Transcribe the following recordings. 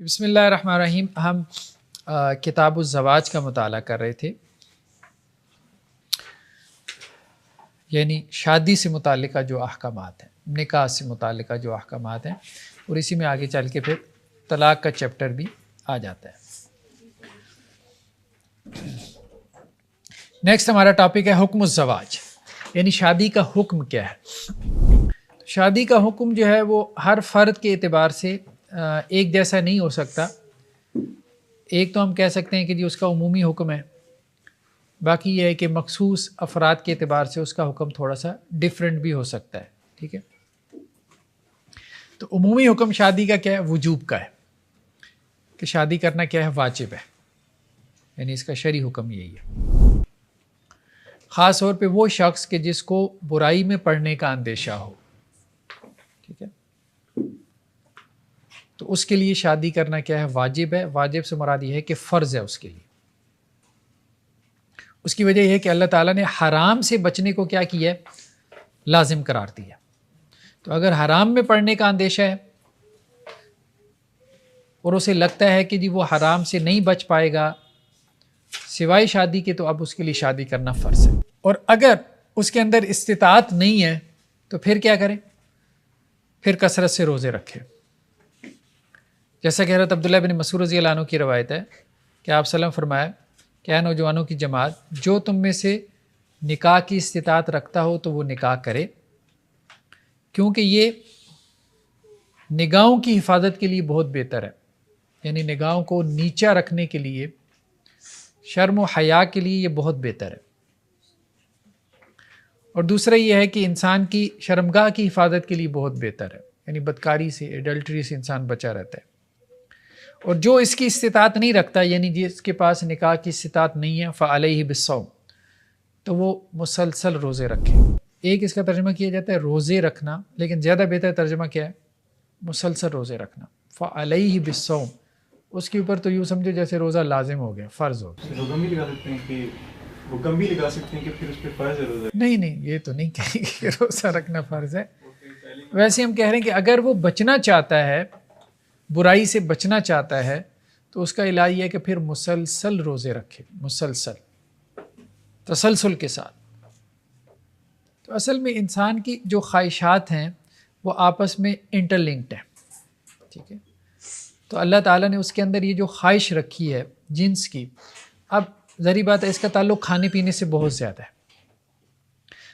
بسم اللہ الرحمن الرحیم. ہم کتاب الزواج کا مطالعہ کر رہے تھے، یعنی شادی سے متعلقہ جو احکامات ہیں، نکاح سے متعلقہ جو احکامات ہیں، اور اسی میں آگے چل کے پھر طلاق کا چیپٹر بھی آ جاتا ہے. نیکسٹ ہمارا ٹاپک ہے حکم الزواج، یعنی شادی کا حکم کیا ہے. شادی کا حکم جو ہے وہ ہر فرد کے اعتبار سے ایک جیسا نہیں ہو سکتا. ایک تو ہم کہہ سکتے ہیں کہ جی اس کا عمومی حکم ہے، باقی یہ ہے کہ مخصوص افراد کے اعتبار سے اس کا حکم تھوڑا سا ڈیفرنٹ بھی ہو سکتا ہے. ٹھیک ہے، تو عمومی حکم شادی کا کیا ہے؟ وجوب کا ہے، کہ شادی کرنا کیا ہے؟ واجب ہے، یعنی اس کا شرعی حکم یہی ہے. خاص طور پہ وہ شخص کہ جس کو برائی میں پڑنے کا اندیشہ ہو، ٹھیک ہے، تو اس کے لیے شادی کرنا کیا ہے؟ واجب ہے. واجب سے مراد یہ ہے کہ فرض ہے اس کے لیے. اس کی وجہ یہ ہے کہ اللہ تعالیٰ نے حرام سے بچنے کو کیا کیا ہے؟ لازم قرار دیا. تو اگر حرام میں پڑنے کا اندیشہ ہے اور اسے لگتا ہے کہ جی وہ حرام سے نہیں بچ پائے گا سوائے شادی کے، تو اب اس کے لیے شادی کرنا فرض ہے. اور اگر اس کے اندر استطاعت نہیں ہے تو پھر کیا کرے؟ پھر کثرت سے روزے رکھے. جیسا کہ حضرت عبداللہ بن مسعود رضی اللہ عنہ کی روایت ہے کہ آپ صلی اللہ علیہ وسلم فرمایا کہ اے نوجوانوں کی جماعت، جو تم میں سے نکاح کی استطاعت رکھتا ہو تو وہ نکاح کرے، کیونکہ یہ نگاہوں کی حفاظت کے لیے بہت بہتر ہے. یعنی نگاہوں کو نیچا رکھنے کے لیے، شرم و حیا کے لیے یہ بہت بہتر ہے. اور دوسرا یہ ہے کہ انسان کی شرمگاہ کی حفاظت کے لیے بہت بہتر ہے، یعنی بدکاری سے، ایڈلٹری سے انسان بچا رہتا ہے. اور جو اس کی استطاعت نہیں رکھتا، یعنی جس کے پاس نکاح کی استطاعت نہیں ہے، فعلیہ بالصوم، تو وہ مسلسل روزے رکھے. ایک اس کا ترجمہ کیا جاتا ہے روزے رکھنا، لیکن زیادہ بہتر ترجمہ کیا ہے؟ مسلسل روزے رکھنا. فعلیہ بالصوم، اس کے اوپر تو یوں سمجھو جیسے روزہ لازم ہو گیا، فرض ہو گیا. حکم بھی لگا سکتے ہیں کہ حکم بھی لگا سکتے ہیں کہ پھر اس پہ فرض ہے روزہ؟ نہیں، یہ تو نہیں کہیں گے کہ روزہ رکھنا فرض ہے. ویسے ہم کہہ رہے ہیں کہ اگر وہ بچنا چاہتا ہے، برائی سے بچنا چاہتا ہے، تو اس کا علاج یہ ہے کہ پھر مسلسل روزے رکھے، مسلسل تسلسل کے ساتھ. تو اصل میں انسان کی جو خواہشات ہیں وہ آپس میں انٹر لنکڈ ہیں. ٹھیک ہے، تو اللہ تعالیٰ نے اس کے اندر یہ جو خواہش رکھی ہے جنس کی، اب ظاہری بات ہے اس کا تعلق کھانے پینے سے بہت زیادہ ہے.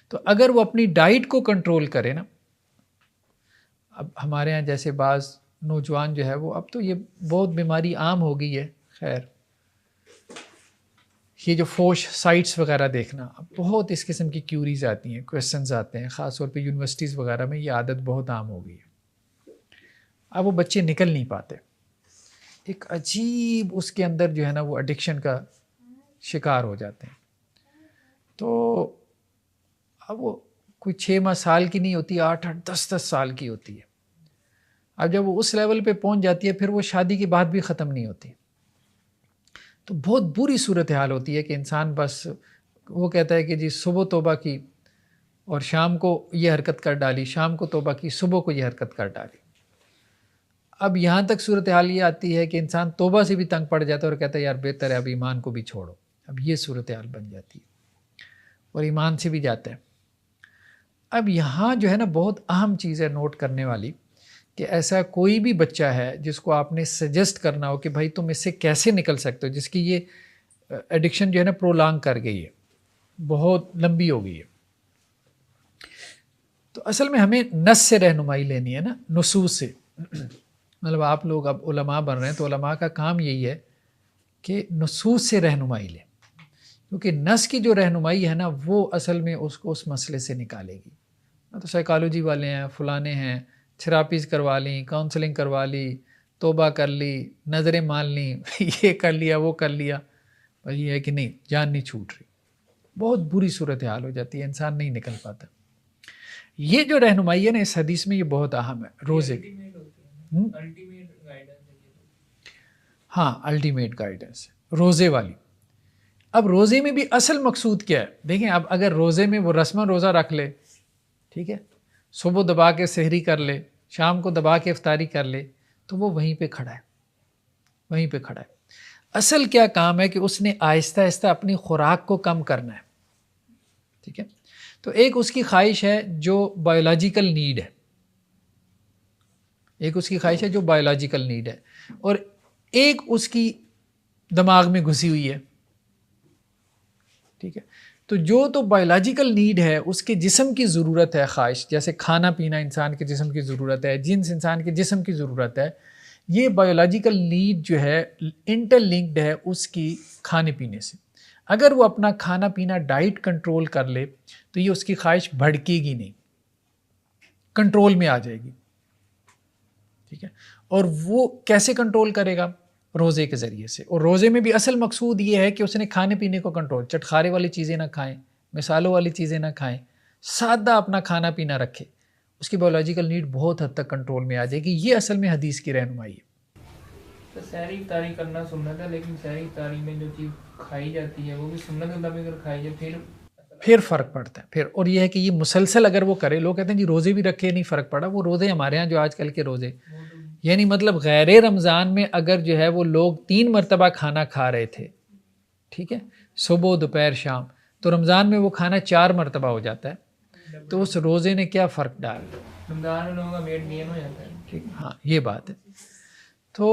تو اگر وہ اپنی ڈائٹ کو کنٹرول کرے نا، اب ہمارے ہاں جیسے بعض نوجوان جو ہے وہ، اب تو یہ بہت بیماری عام ہو گئی ہے. خیر، یہ جو فوش سائٹس وغیرہ دیکھنا، اب بہت اس قسم کی کیوریز آتی ہیں، کویسچنز آتے ہیں، خاص طور پہ یونیورسٹیز وغیرہ میں یہ عادت بہت عام ہو گئی ہے. اب وہ بچے نکل نہیں پاتے، ایک عجیب اس کے اندر جو ہے نا وہ ایڈکشن کا شکار ہو جاتے ہیں. تو اب وہ کوئی 6 سال کی نہیں ہوتی، 8 10 سال کی ہوتی ہے. اب جب وہ اس لیول پہ پہنچ جاتی ہے پھر وہ شادی کے بعد بھی ختم نہیں ہوتی. تو بہت بری صورتحال ہوتی ہے کہ انسان بس وہ کہتا ہے کہ جی صبح توبہ کی اور شام کو یہ حرکت کر ڈالی، شام کو توبہ کی، صبح کو یہ حرکت کر ڈالی. اب یہاں تک صورتحال یہ آتی ہے کہ انسان توبہ سے بھی تنگ پڑ جاتا ہے اور کہتا ہے یار بہتر ہے اب ایمان کو بھی چھوڑو. اب یہ صورتحال بن جاتی ہے اور ایمان سے بھی جاتا ہے. اب یہاں جو ہے نا بہت اہم چیز ہے نوٹ کرنے والی، کہ ایسا کوئی بھی بچہ ہے جس کو آپ نے سجیسٹ کرنا ہو کہ بھائی تم اس سے کیسے نکل سکتے ہو، جس کی یہ ایڈکشن جو ہے نا پرولانگ کر گئی ہے، بہت لمبی ہو گئی ہے. تو اصل میں ہمیں نص سے رہنمائی لینی ہے نا، نصوص سے. مطلب آپ لوگ اب علماء بن رہے ہیں تو علماء کا کام یہی ہے کہ نصوص سے رہنمائی لیں، کیونکہ نص کی جو رہنمائی ہے نا وہ اصل میں اس کو اس مسئلے سے نکالے گی. تو سائیکالوجی والے ہیں، فلانے ہیں، تھراپیز کروا لیں، کاؤنسلنگ کروا لی، توبہ کر لی، نظریں مان لیں، یہ کر لیا وہ کر لیا، پر یہ ہے کہ نہیں، جان نہیں چھوٹ رہی. بہت بری صورتحال ہو جاتی ہے، انسان نہیں نکل پاتا. یہ جو رہنمائی ہے نا اس حدیث میں یہ بہت اہم ہے. روزے ہاں الٹیمیٹ گائیڈنس روزے والی. اب روزے میں بھی اصل مقصود کیا ہے؟ دیکھیں، اب اگر روزے میں وہ رسماً روزہ رکھ لے، ٹھیک ہے، صبح دبا کے سحری کر لے، شام کو دبا کے افطاری کر لے، تو وہ وہیں پہ کھڑا ہے. وہیں پہ کھڑا ہے. اصل کیا کام ہے کہ اس نے آہستہ آہستہ اپنی خوراک کو کم کرنا ہے. ٹھیک ہے. تو ایک اس کی خواہش ہے جو بایولوجیکل نیڈ ہے، ایک اس کی خواہش ہے جو بایولوجیکل نیڈ ہے، اور ایک اس کی دماغ میں گھسی ہوئی ہے. ٹھیک ہے. تو جو تو بایولوجیکل نیڈ ہے، اس کے جسم کی ضرورت ہے، خواہش جیسے کھانا پینا انسان کے جسم کی ضرورت ہے، جنس انسان کے جسم کی ضرورت ہے، یہ بایولوجیکل نیڈ جو ہے انٹر لنکڈ ہے اس کی کھانے پینے سے. اگر وہ اپنا کھانا پینا ڈائٹ کنٹرول کر لے تو یہ اس کی خواہش بھڑکے گی نہیں، کنٹرول میں آ جائے گی. ٹھیک ہے. اور وہ کیسے کنٹرول کرے گا؟ روزے کے ذریعے سے. اور روزے میں بھی اصل مقصود یہ ہے کہ اس نے کھانے پینے کو کنٹرول، چٹخارے والی چیزیں نہ کھائیں، مثالوں والی چیزیں نہ کھائیں، سادہ اپنا کھانا پینا رکھے. اس کی بایولوجیکل نیڈ بہت حد تک کنٹرول میں آ جائے گی. یہ اصل میں حدیث کی رہنمائی ہے. تو سحری افطاری کرنا سنت ہے، لیکن سحری افطاری میں جو چیز کھائی جاتی ہے وہ بھی سنت کے مطابق اگر کھائی جائے پھر فرق پڑتا ہے. پھر اور یہ ہے کہ یہ مسلسل اگر وہ کرے، لوگ کہتے ہیں جی روزے بھی رکھے نہیں فرق پڑا. وہ روزے ہمارے ہاں جو آج کل کے روزے، یعنی مطلب غیر رمضان میں اگر جو ہے وہ لوگ 3 مرتبہ کھانا کھا رہے تھے، ٹھیک ہے، صبح دوپہر شام، تو رمضان میں وہ کھانا 4 مرتبہ ہو جاتا ہے. تو اس روزے نے کیا فرق ڈالا؟ رمضان میں لوگوں کا ویٹ گین ہو جاتا ہے. ٹھیک، ہاں یہ بات ہے. تو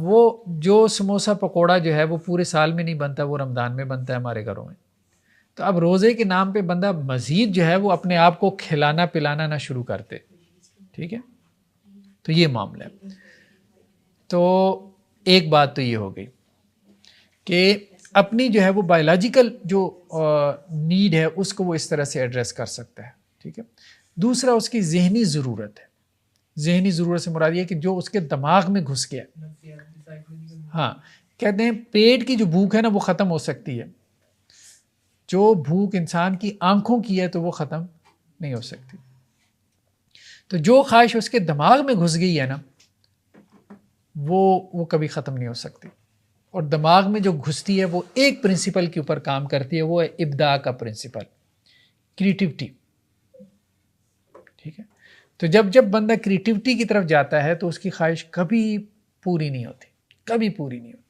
وہ جو سموسہ پکوڑا جو ہے وہ پورے سال میں نہیں بنتا، وہ رمضان میں بنتا ہے ہمارے گھروں میں. تو اب روزے کے نام پہ بندہ مزید جو ہے وہ اپنے آپ کو کھلانا پلانا نہ شروع کرتے. ٹھیک ہے. تو یہ معاملہ ہے. تو ایک بات تو یہ ہو گئی کہ اپنی جو ہے وہ بایولوجیکل جو نیڈ ہے اس کو وہ اس طرح سے ایڈریس کر سکتا ہے. ٹھیک ہے. دوسرا اس کی ذہنی ضرورت ہے. ذہنی ضرورت سے مراد یہ کہ جو اس کے دماغ میں گھس گیا. ہاں، کہتے ہیں پیٹ کی جو بھوک ہے نا وہ ختم ہو سکتی ہے، جو بھوک انسان کی آنکھوں کی ہے تو وہ ختم نہیں ہو سکتی. تو جو خواہش اس کے دماغ میں گھس گئی ہے نا وہ کبھی ختم نہیں ہو سکتی. اور دماغ میں جو گھستی ہے وہ ایک پرنسپل کے اوپر کام کرتی ہے، وہ ہے ابداع کا پرنسپل، کریٹیوٹی. ٹھیک ہے. تو جب بندہ کریٹیوٹی کی طرف جاتا ہے تو اس کی خواہش کبھی پوری نہیں ہوتی، کبھی پوری نہیں ہوتی.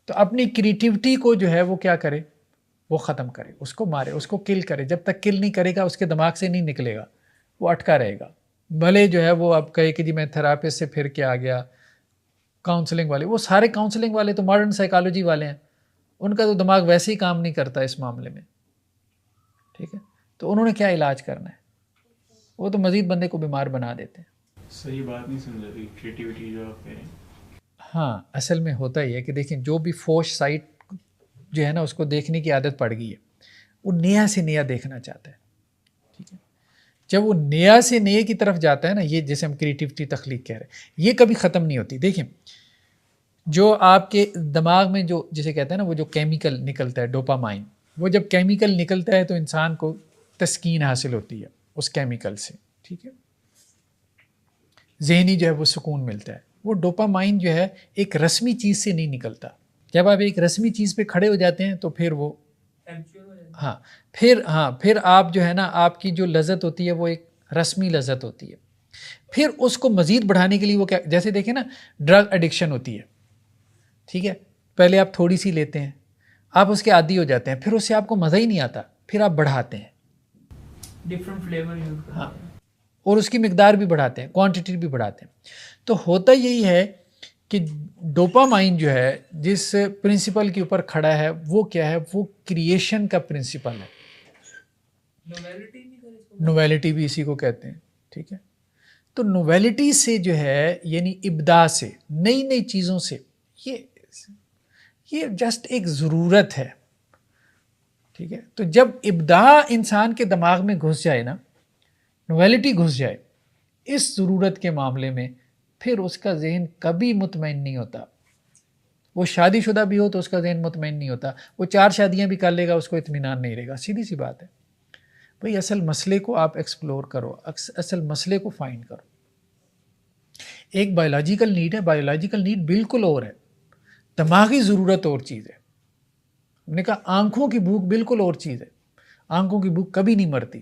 تو اپنی کریٹیوٹی کو جو ہے وہ کیا کرے؟ وہ ختم کرے، اس کو مارے، اس کو کل کرے. جب تک کل نہیں کرے گا اس کے دماغ سے نہیں نکلے گا، وہ اٹکا رہے گا. بھلے جو ہے وہ اب کہے کہ جی میں تھراپسٹ سے پھر کے آ گیا، کاؤنسلنگ والے، وہ سارے کاؤنسلنگ والے تو ماڈرن سائیکالوجی والے ہیں، ان کا تو دماغ ویسے ہی کام نہیں کرتا اس معاملے میں. ٹھیک ہے. تو انہوں نے کیا علاج کرنا ہے؟ وہ تو مزید بندے کو بیمار بنا دیتے ہیں. صحیح بات نہیں سمجھاتی کریٹیوٹی جو آپ کہہ رہے ہیں. ہاں، اصل میں ہوتا ہی ہے کہ دیکھیں جو بھی فوش سائٹ جو ہے نا اس کو دیکھنے کی عادت پڑ گئی ہے، وہ نیا سے نیا دیکھنا چاہتا ہے. ٹھیک ہے. جب وہ نیا سے نئے کی طرف جاتا ہے نا، یہ جیسے ہم کریٹیوٹی تخلیق کہہ رہے ہیں، یہ کبھی ختم نہیں ہوتی. دیکھیں جو آپ کے دماغ میں جو جسے کہتے ہیں نا وہ جو کیمیکل نکلتا ہے ڈوپامائن، وہ جب کیمیکل نکلتا ہے تو انسان کو تسکین حاصل ہوتی ہے اس کیمیکل سے. ٹھیک ہے. ذہنی جو ہے وہ سکون ملتا ہے. وہ ڈوپامائن جو ہے ایک رسمی چیز سے نہیں نکلتا. جب آپ ایک رسمی چیز پہ کھڑے ہو جاتے ہیں تو پھر وہ پھر آپ جو ہے نا آپ کی جو لذت ہوتی ہے وہ ایک رسمی لذت ہوتی ہے. پھر اس کو مزید بڑھانے کے لیے وہ کیا، جیسے دیکھیں نا ڈرگ ایڈکشن ہوتی ہے. ٹھیک ہے. پہلے آپ تھوڑی سی لیتے ہیں، آپ اس کے عادی ہو جاتے ہیں، پھر اس سے آپ کو مزہ ہی نہیں آتا، پھر آپ بڑھاتے ہیں، ڈفرنٹ فلیور یوز کرتے ہیں، اور اس کی مقدار بھی بڑھاتے ہیں، کوانٹٹی بھی بڑھاتے ہیں. تو ہوتا یہی ہے کہ ڈوپامائن جو ہے جس پرنسپل کے اوپر کھڑا ہے وہ کیا ہے؟ وہ کریشن کا پرنسپل ہے. نویلٹی بھی اسی کو کہتے ہیں. ٹھیک ہے. تو نویلٹی سے جو ہے یعنی ابداع سے، نئی نئی چیزوں سے، یہ جسٹ ایک ضرورت ہے. ٹھیک ہے. تو جب ابداع انسان کے دماغ میں گھس جائے نا، نویلٹی گھس جائے اس ضرورت کے معاملے میں، پھر اس کا ذہن کبھی مطمئن نہیں ہوتا. وہ شادی شدہ بھی ہو تو اس کا ذہن مطمئن نہیں ہوتا، وہ 4 شادیاں بھی کر لے گا اس کو اطمینان نہیں رہے گا. سیدھی سی بات ہے. بھئی اصل مسئلے کو آپ ایکسپلور کرو، اصل مسئلے کو فائنڈ کرو. ایک بایولوجیکل نیڈ ہے، بایولوجیکل نیڈ بالکل اور ہے، دماغی ضرورت اور چیز ہے. ہم نے کہا آنکھوں کی بھوک بالکل اور چیز ہے. آنکھوں کی بھوک کبھی نہیں مرتی.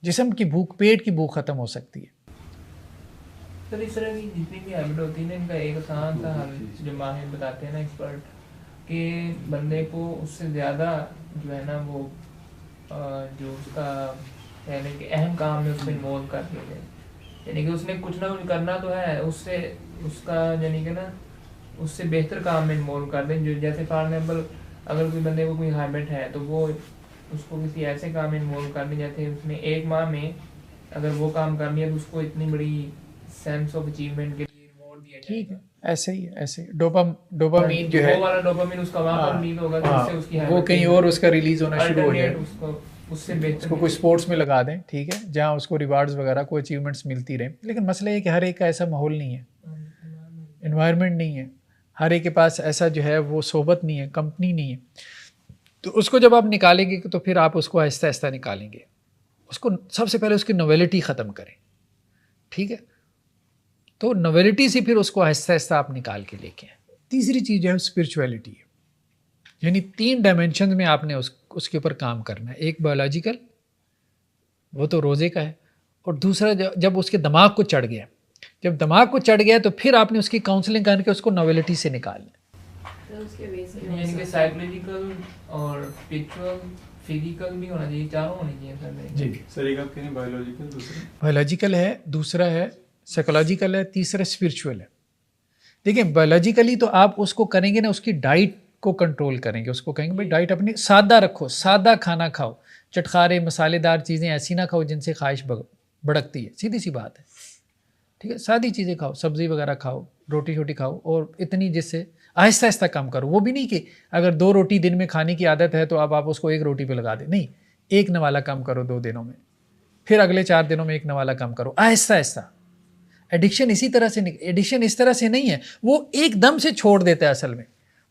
جسم کی بھوک، پیٹ کی بھوک ختم ہو سکتی ہے. سر اس طرح کی جتنی بھی ہیبٹ ہوتی ہے نا، ان کا ایک آسان سا حل جو ماہر بتاتے ہیں نا ایکسپرٹ، کہ بندے کو اس سے زیادہ جو ہے نا وہ جو اس کا یعنی کہ اہم کام میں اس کو انوالو کر دیا جائے. یعنی کہ اس نے کچھ نہ کچھ کرنا تو ہے، اس سے اس کا یعنی کہ نا اس سے بہتر کام میں انوالو کر دیں. جو جیسے فار ایگزامپل اگر کوئی بندے کو کوئی ہیبٹ ہے تو وہ اس کو کسی ایسے کام میں انوالو کر دیں جیسے اس نے 1 ماہ میں اگر وہ کام کر لیا تو اس کو اتنی بڑی سینس آف اچیومنٹ کے لیے ریوارڈ دیا جائے. ٹھیک ہے، ایسے ہی ایسے ڈوپامین جو ہے وہ والا ڈوپامین اس کا وہاں پر ریلیز ہوگا جس سے اس کی وہ کہیں اور اس کا ریلیز ہونا شروع ہو جائے. اس کو اس سے بہتر اس کو کوئی اسپورٹس میں لگا دیں، ٹھیک ہے، جہاں اس کو ریوارڈز وغیرہ کو اچیومنٹس ملتی رہیں. لیکن مسئلہ یہ کہ ہر ایک کا ایسا ماحول نہیں ہے، انوائرمنٹ نہیں ہے، ہر ایک کے پاس ایسا جو ہے وہ صحبت نہیں ہے، کمپنی نہیں ہے. تو اس کو جب آپ نکالیں گے تو پھر آپ اس کو آہستہ آہستہ نکالیں گے. اس کو سب سے پہلے اس کی نویلٹی ختم کریں، ٹھیک ہے. تو نویلٹی سے پھر اس کو آہستہ آہستہ آپ نکال کے لے کے آئیں. تیسری چیز جو ہے اسپرچویلٹی ہے، یعنی 3 ڈائمینشن میں آپ نے اس کے اوپر کام کرنا ہے. ایک بایولوجیکل، وہ تو روزے کا ہے، اور دوسرا جب اس کے دماغ کو چڑھ گیا، جب دماغ کو چڑھ گیا تو پھر آپ نے اس کی کاؤنسلنگ کر کے اس کو نویلٹی سے نکالنا ہے. یعنی کہ سائیکولوجیکل اور اسپرچوئل فزیکل بھی ہونا چاہیے، چاروں ہونے چاہیے سر. جی سر ایک آپ کہیں بایولوجیکل، دوسرا بایولوجیکل ہے، دوسرا ہے سائیکولوجیکل ہے، تیسرا اسپرچوئل ہے. دیکھیں بایولوجیکلی تو آپ اس کو کریں گے نا، اس کی ڈائٹ کو کنٹرول کریں گے. اس کو کہیں گے بھائی ڈائٹ اپنی سادہ رکھو، سادہ کھانا کھاؤ، چٹخارے مسالے دار چیزیں ایسی نہ کھاؤ جن سے خواہش بڑھتی ہے. سیدھی سی بات ہے، ٹھیک ہے. سادی چیزیں کھاؤ، سبزی وغیرہ کھاؤ، روٹی شوٹی کھاؤ، اور اتنی جس سے آہستہ آہستہ کم کرو. وہ بھی نہیں کہ اگر 2 روٹی دن میں کھانے کی عادت ہے تو اب آپ اس کو 1 روٹی پہ لگا دیں. نہیں، 1 نوالا کم کرو 2 دنوں میں، پھر اگلے 4 دنوں میں 1 نوالا کم کرو، آہستہ آہستہ. ایڈکشن اسی طرح سے ایڈکشن اس طرح سے نہیں ہے وہ ایک دم سے چھوڑ دیتا ہے. اصل میں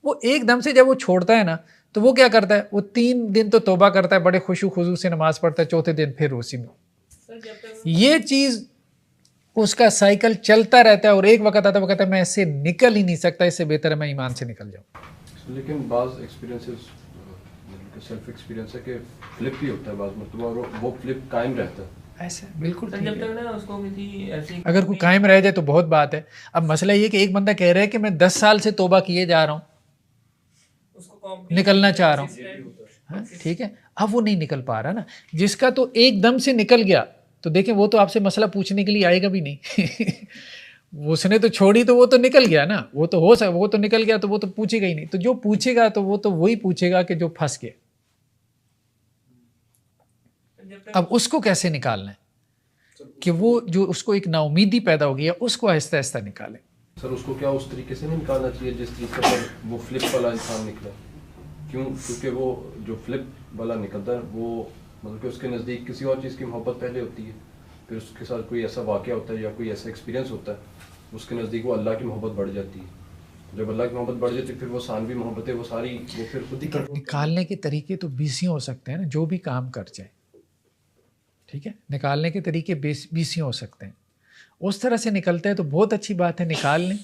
وہ ایک دم سے جب وہ چھوڑتا ہے نا تو وہ کیا کرتا ہے، وہ 3 دن تو توبہ کرتا ہے، بڑے خوشو خضو سے نماز پڑھتا ہے، چوتھے دن پھر اسی میں. یہ چیز اس کا سائیکل چلتا رہتا ہے، اور ایک وقت آتا ہے وہ کہتا ہے میں اس سے نکل ہی نہیں سکتا، اس سے بہتر ہے میں ایمان سے نکل جاؤں. لیکن بعض ایکسپیرینسز سیلف ایکسپیرینس ہے کہ فلپ بھی ہوتا ہے بعض مرتبہ، اور وہ فلپ قائم رہتا ہے. ایسا بالکل جب تک نا اس کو کسی ایسی اگر کوئی قائم رہ جائے تو بہت بات ہے. اب مسئلہ یہ کہ ایک بندہ کہہ رہا ہے کہ میں 10 سال سے توبہ کیے جا رہا ہوں، نکلنا چاہ رہا ہوں، ٹھیک ہے. اب وہ نہیں نکل پا رہا نا. جس کا تو ایک دم سے نکل گیا تو دیکھیں وہ تو آپ سے مسئلہ پوچھنے کے لیے آئے گا بھی نہیں. اس نے تو چھوڑی تو وہ تو نکل گیا نا، وہ تو نکل گیا تو وہ تو پوچھے گا ہی نہیں. تو جو پوچھے گا تو وہ تو وہی پوچھے گا کہ جو پھنس گیا. اب اس کو کیسے نکالنا ہے کہ وہ جو اس کو ایک نا امیدی پیدا ہو گئی ہے اس کو آہستہ آہستہ نکالیں. سر اس کو کیا اس طریقے سے نہیں نکالنا چاہیے جس طریقے پر وہ فلپ والا انسان نکلا؟ کیونکہ وہ جو فلپ والا نکلتا ہے وہ مطلب کہ اس کے نزدیک کسی اور چیز کی محبت پہلے ہوتی ہے، پھر اس کے ساتھ کوئی ایسا واقعہ ہوتا ہے یا کوئی ایسا ایکسپیرینس ہوتا ہے، اس کے نزدیک وہ اللہ کی محبت بڑھ جاتی ہے. جب اللہ کی محبت بڑھ جاتی ہے پھر وہ ثانوی محبتیں وہ ساری وہ پھر خود ہی نکالنے کے طریقے تو 20 ہو سکتے ہیں نا، جو بھی کام کر جائے، ٹھیک ہے. نکالنے کے طریقے 20 ہو سکتے ہیں. اس طرح سے نکلتا ہے تو بہت اچھی بات ہے، نکال لیں.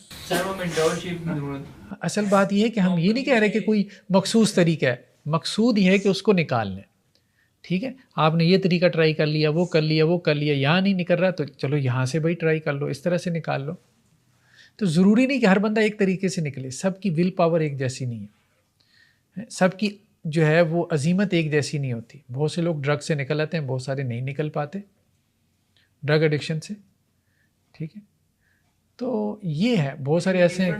اصل بات یہ ہے کہ ہم یہ نہیں کہہ رہے کہ کوئی مخصوص طریقہ ہے، مقصود یہ ہے کہ اس کو نکال لیں. ٹھیک ہے، آپ نے یہ طریقہ ٹرائی کر لیا، وہ کر لیا، یہاں نہیں نکل رہا تو چلو یہاں سے بھائی ٹرائی کر لو، اس طرح سے نکال لو. تو ضروری نہیں کہ ہر بندہ ایک طریقے سے نکلے. سب کی ول پاور ایک جیسی نہیں ہے، سب کی جو ہے وہ عزیمت ایک جیسی نہیں ہوتی. بہت سے لوگ ڈرگ سے نکل آتے ہیں، بہت سارے نہیں نکل پاتے ڈرگ ایڈکشن سے. ٹھیک ہے، تو یہ ہے بہت سارے ایسے ہیں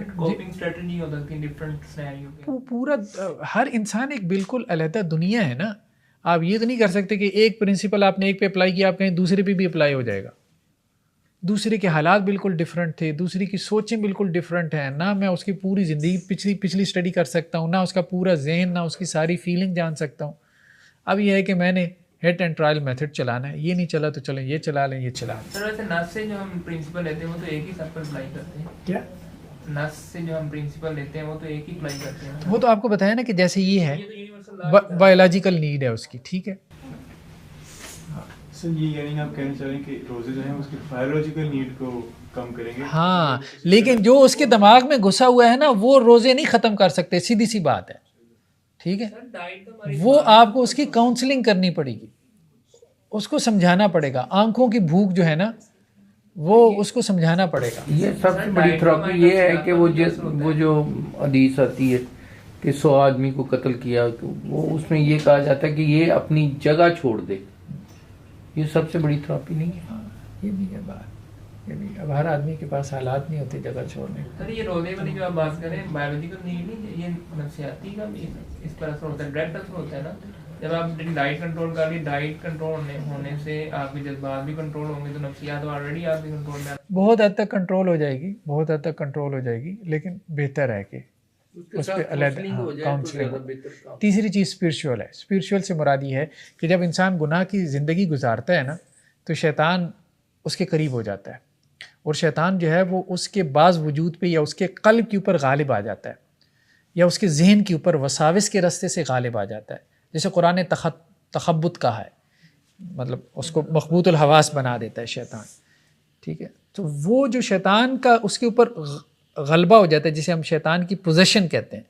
پورا ہر انسان ایک بالکل علیحدہ دنیا ہے نا. آپ یہ تو نہیں کر سکتے کہ ایک پرنسپل آپ نے ایک پہ اپلائی کیا آپ کہیں دوسرے پہ بھی اپلائی ہو جائے گا. دوسرے کے حالات بالکل ڈفرینٹ تھے، دوسری کی سوچیں بالکل ڈفرینٹ ہیں. نہ میں اس کی پوری زندگی پچھلی اسٹڈی کر سکتا ہوں، نہ اس کا پورا ذہن، نہ اس کی ساری فیلنگ جان سکتا ہوں. اب یہ ہے کہ میں نے ہٹ اینڈ ٹرائل میتھڈ چلانا ہے، یہ نہیں چلا تو چلیں یہ چلا لیں، یہ چلا لیں. سر ویسے نس سے جو ہم پرنسپل لیتے ہیں وہ تو ایک ہی سب پر اپلائی کرتے ہیں. کیا نس سے جو ہم پرنسپل لیتے ہیں وہ تو ایک ہی اپلائی کرتے ہیں. وہ تو آپ کو بتایا نا کہ جیسے یہ ہے بایولوجیکل نیڈ ہے اس کی. ٹھیک ہے سر، یہ یعنی آپ کہنا چاہ رہے ہیں کہ روزے جو ہیں اس کی بایولوجیکل نیڈ کو کم کریں گے. ہاں، لیکن جو اس کے دماغ میں گھسا ہوا ہے نا وہ روزے نہیں ختم کر سکتے، سیدھی سی بات ہے. ٹھیک ہے، وہ آپ کو اس کی کاؤنسلنگ کرنی پڑے گی، اس کو سمجھانا پڑے گا. آنکھوں کی بھوک جو ہے نا وہ اس کو سمجھانا پڑے گا. یہ سب سے بڑی تھراپی یہ ہے کہ وہ جو حدیث آتی ہے کہ 100 آدمی کو قتل کیا، وہ اس میں یہ کہا جاتا ہے کہ یہ اپنی جگہ چھوڑ دے. یہ سب سے بڑی تھراپی نہیں ہے. ہاں یہ بھی ہے بات، یہ بھی. اب ہر آدمی کے پاس حالات نہیں ہوتے جگہ چھوڑنے. سر یہ روزے والی جو آپ بات کریں بایولوجیکل نیڈ نہیں، یہ نفسیاتی کا بھی اس پر اثر ہوتا ہے، ڈائریکٹ اثر ہوتا ہے نا. جب آپ ڈائٹ کنٹرول کر لی، ڈائٹ کنٹرول ہونے سے آپ کے جذبات بھی کنٹرول ہوں گے، تو نفسیات آلریڈی آپ کے کنٹرول میں. بہت حد تک کنٹرول ہو جائے گی، بہت حد تک کنٹرول ہو جائے گی، لیکن بہتر ہے کہ اس پہ علیحدہ کاؤنسلنگ. تیسری چیز اسپرچول ہے. اسپرچول سے مراد یہ ہے کہ جب انسان گناہ کی زندگی گزارتا ہے نا تو شیطان اس کے قریب ہو جاتا ہے، اور شیطان جو ہے وہ اس کے بعض وجود پہ یا اس کے قلب کے اوپر غالب آ جاتا ہے، یا اس کے ذہن کے اوپر وساوس کے راستے سے غالب آ جاتا ہے. جیسے قرآن نے تخبط کہا ہے، مطلب اس کو مخبوط الحواس بنا دیتا ہے شیطان. ٹھیک ہے، تو وہ جو شیطان کا اس کے اوپر غلبہ ہو جاتا ہے، جسے ہم شیطان کی پوزیشن کہتے ہیں.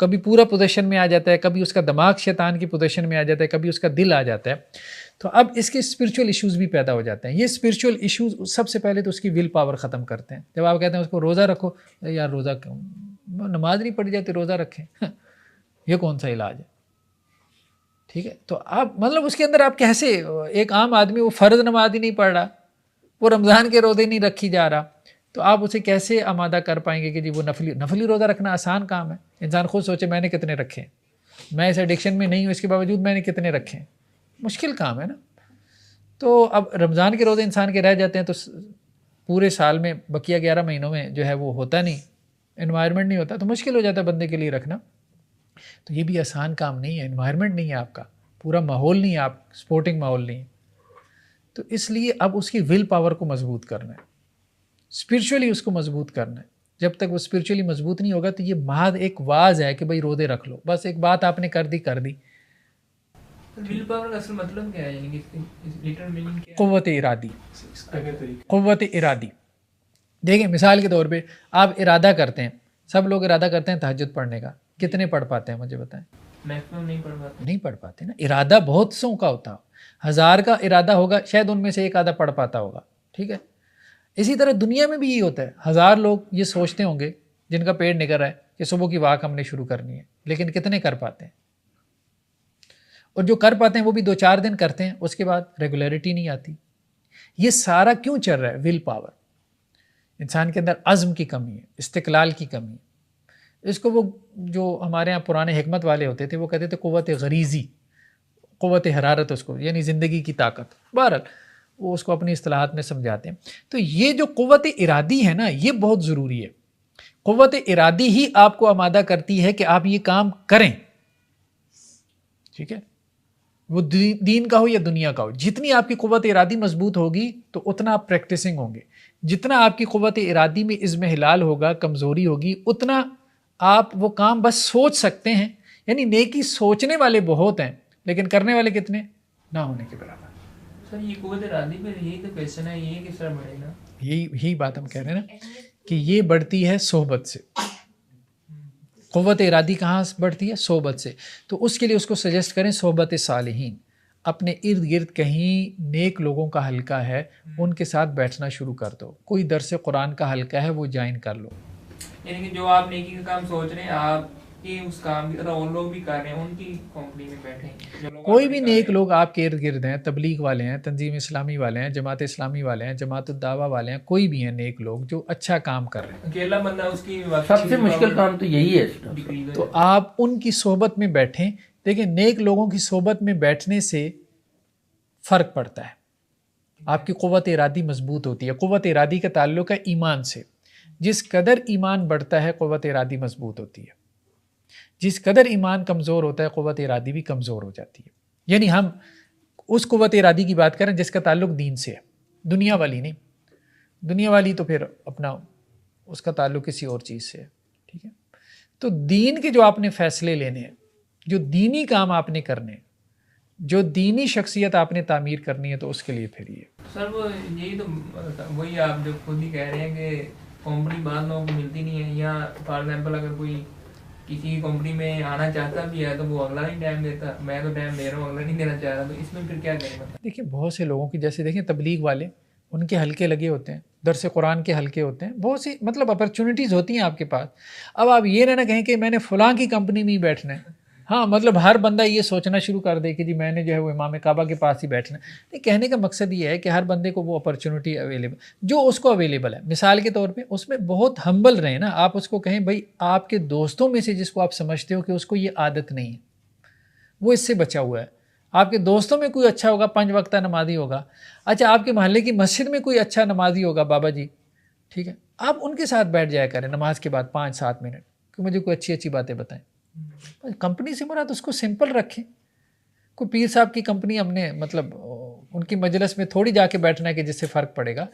کبھی پورا پوزیشن میں آ جاتا ہے، کبھی اس کا دماغ شیطان کی پوزیشن میں آ جاتا ہے، کبھی اس کا دل آ جاتا ہے. تو اب اس کے اسپرچول ایشوز بھی پیدا ہو جاتے ہیں. یہ اسپرچول ایشوز سب سے پہلے تو اس کی ول پاور ختم کرتے ہیں. جب آپ کہتے ہیں اس کو روزہ رکھو، یار روزہ کیوں، نماز نہیں پڑھی جاتی روزہ رکھیں، یہ کون سا علاج ہے. ٹھیک ہے، تو آپ مطلب اس کے اندر آپ کیسے، ایک عام آدمی وہ فرض نماز ہی نہیں پڑھ رہا، وہ رمضان کے روزے نہیں رکھی جا رہا، تو آپ اسے کیسے آمادہ کر پائیں گے کہ جی وہ نفلی روزہ رکھنا آسان کام ہے. انسان خود سوچے میں نے کتنے رکھے ہیں، میں اس ایڈکشن میں نہیں ہوں، اس کے باوجود میں نے کتنے رکھے ہیں. مشکل کام ہے نا. تو اب رمضان کے روزے انسان کے رہ جاتے ہیں، تو پورے سال میں بقیہ 11 مہینوں میں جو ہے وہ ہوتا نہیں، انوائرمنٹ نہیں ہوتا، تو مشکل ہو جاتا ہے بندے کے لیے رکھنا. تو یہ بھی آسان کام نہیں ہے، انوائرمنٹ نہیں ہے آپ کا، پورا ماحول نہیں ہے، آپ سپورٹنگ ماحول نہیں ہے. تو اس لیے اب اس کی ول پاور کو مضبوط کرنا ہے، اسپرچولی اس کو مضبوط کرنا ہے. جب تک وہ اسپرچولی مضبوط نہیں ہوگا تو یہ محض ایک واز ہے کہ بھائی روزے رکھ لو، بس ایک بات آپ نے کر دی. ول پاور کا اصل مطلب کیا ہے، یعنی کہ لٹرل میننگ کیا ہے؟ قوت ارادی. قوت ارادی دیکھیں مثال کے طور پہ آپ ارادہ کرتے ہیں، سب لوگ ارادہ کرتے ہیں تہجد پڑھنے کا، کتنے پڑھ پاتے ہیں مجھے بتائیں؟ میکسیمم نہیں پڑھ پاتے نا. ارادہ بہت سو کا ہوتا، 1000 کا ارادہ ہوگا، شاید ان میں سے ایک آدھا پڑھ پاتا ہوگا. ٹھیک ہے، اسی طرح دنیا میں بھی یہی ہوتا ہے. 1000 لوگ یہ سوچتے ہوں گے جن کا پیٹ نکل رہا ہے کہ صبح کی واک ہم نے شروع کرنی ہے، لیکن کتنے کر پاتے ہیں؟ اور جو کر پاتے ہیں وہ بھی 2-4 دن کرتے ہیں، اس کے بعد ریگولیرٹی نہیں آتی. یہ سارا کیوں چل رہا ہے؟ Will power. انسان کے اندر عزم کی کمی ہے، استقلال کی کمی ہے. اس کو وہ جو ہمارے ہاں پرانے حکمت والے ہوتے تھے وہ کہتے تھے قوت غریزی، قوت حرارت اس کو، یعنی زندگی کی طاقت. بہرحال وہ اس کو اپنی اصطلاحات میں سمجھاتے ہیں. تو یہ جو قوت ارادی ہے نا، یہ بہت ضروری ہے. قوت ارادی ہی آپ کو آمادہ کرتی ہے کہ آپ یہ کام کریں. ٹھیک ہے، وہ دین کا ہو یا دنیا کا ہو. جتنی آپ کی قوت ارادی مضبوط ہوگی تو اتنا آپ پریکٹسنگ ہوں گے. جتنا آپ کی قوت ارادی میں عزم ہلال ہوگا، کمزوری ہوگی، اتنا آپ وہ کام بس سوچ سکتے ہیں. یعنی نیکی سوچنے والے بہت ہیں لیکن کرنے والے کتنے؟ نہ ہونے کے برابر. سر یہ قوت ارادی پہ یہی تو کویسچن ہے، یہ کس طرح بڑھے گا؟ یہی بات ہم کہہ رہے ہیں نا کہ یہ بڑھتی ہے صحبت سے. قوت ارادی کہاں بڑھتی ہے؟ صحبت سے. تو اس کے لیے اس کو سجیسٹ کریں صحبت صالحین. اپنے ارد گرد کہیں نیک لوگوں کا حلقہ ہے، ان کے ساتھ بیٹھنا شروع کر دو. کوئی درس قرآن کا حلقہ ہے وہ جوائن کر لو. یعنی کہ جو آپ نیکی کا کام سوچ رہے ہیں، آپ کے اس کام کی طرح اور لوگ بھی کر رہے ہیں، ان کی کمپنی میں بیٹھیں. کوئی بھی نیک لوگ آپ کے ارد گرد ہیں، تبلیغ والے ہیں، تنظیم اسلامی والے ہیں، جماعت اسلامی والے ہیں، جماعت الدعوہ والے ہیں، کوئی بھی ہیں نیک لوگ جو اچھا کام کر رہے ہیں. اکیلا بندہ اس کی سب سے مشکل کام تو یہی ہے. تو آپ ان کی صحبت میں بیٹھیں. دیکھیں نیک لوگوں کی صحبت میں بیٹھنے سے فرق پڑتا ہے، آپ کی قوت ارادی مضبوط ہوتی ہے. قوت ارادی کا تعلق ہے ایمان سے. جس قدر ایمان بڑھتا ہے قوت ارادی مضبوط ہوتی ہے. جس قدر ایمان کمزور ہوتا ہے قوت ارادی بھی کمزور ہو جاتی ہے. یعنی ہم اس قوت ارادی کی بات کریں جس کا تعلق دین سے ہے، دنیا والی نہیں. دنیا والی تو پھر اپنا اس کا تعلق کسی اور چیز سے ہے. ٹھیک ہے، تو دین کے جو آپ نے فیصلے لینے ہیں، جو دینی کام آپ نے کرنے ہیں، جو دینی شخصیت آپ نے تعمیر کرنی ہے، تو اس کے لیے پھر یہ سر وہ یہی تو وہی آپ جو خود ہی کہہ رہے ہیں کہ کمپنی بعض لوگوں کو ملتی نہیں ہے، یا فار ایگزامپل اگر کوئی کسی کمپنی میں آنا چاہتا بھی ہے تو وہ اگلا نہیں ٹائم دیتا. میں تو ٹائم دے رہا ہوں، اگلا نہیں دینا چاہ رہا، تو اس میں پھر کیا کریں؟ دیکھیں بہت سے لوگوں کی، جیسے دیکھیں تبلیغ والے ان کے حلقے لگے ہوتے ہیں, درس قرآن کے حلقے ہوتے ہیں, بہت سی مطلب اپرچونیٹیز ہوتی ہیں آپ کے پاس. اب آپ یہ نہ کہیں کہ میں نے فلاں کی کمپنی میں ہی بیٹھنا ہے. ہاں مطلب ہر بندہ یہ سوچنا شروع کر دے کہ جی میں نے جو ہے وہ امام کعبہ کے پاس ہی بیٹھنا ہے. نہیں, کہنے کا مقصد یہ ہے کہ ہر بندے کو وہ اپرچونیٹی اویلیبل جو اس کو اویلیبل ہے. مثال کے طور پہ اس میں بہت ہمبل رہیں نا, آپ اس کو کہیں بھائی آپ کے دوستوں میں سے جس کو آپ سمجھتے ہو کہ اس کو یہ عادت نہیں ہے, وہ اس سے بچا ہوا ہے. آپ کے دوستوں میں کوئی اچھا ہوگا, 5 وقتہ نمازی ہوگا. اچھا آپ کے محلے کی مسجد میں کوئی اچھا نمازی ہوگا, بابا جی, ٹھیک ہے, آپ ان کے ساتھ بیٹھ جایا کریں نماز کے بعد 5-7 منٹ کہ مجھے کوئی اچھی باتیں بتائیں. کمپنی سے مراد اس کو سمپل رکھیں. کوئی پیر صاحب کی کمپنی ہم نے مطلب ان کی مجلس میں تھوڑی جا کے بیٹھنا ہے کہ جس سے فرق پڑے گا.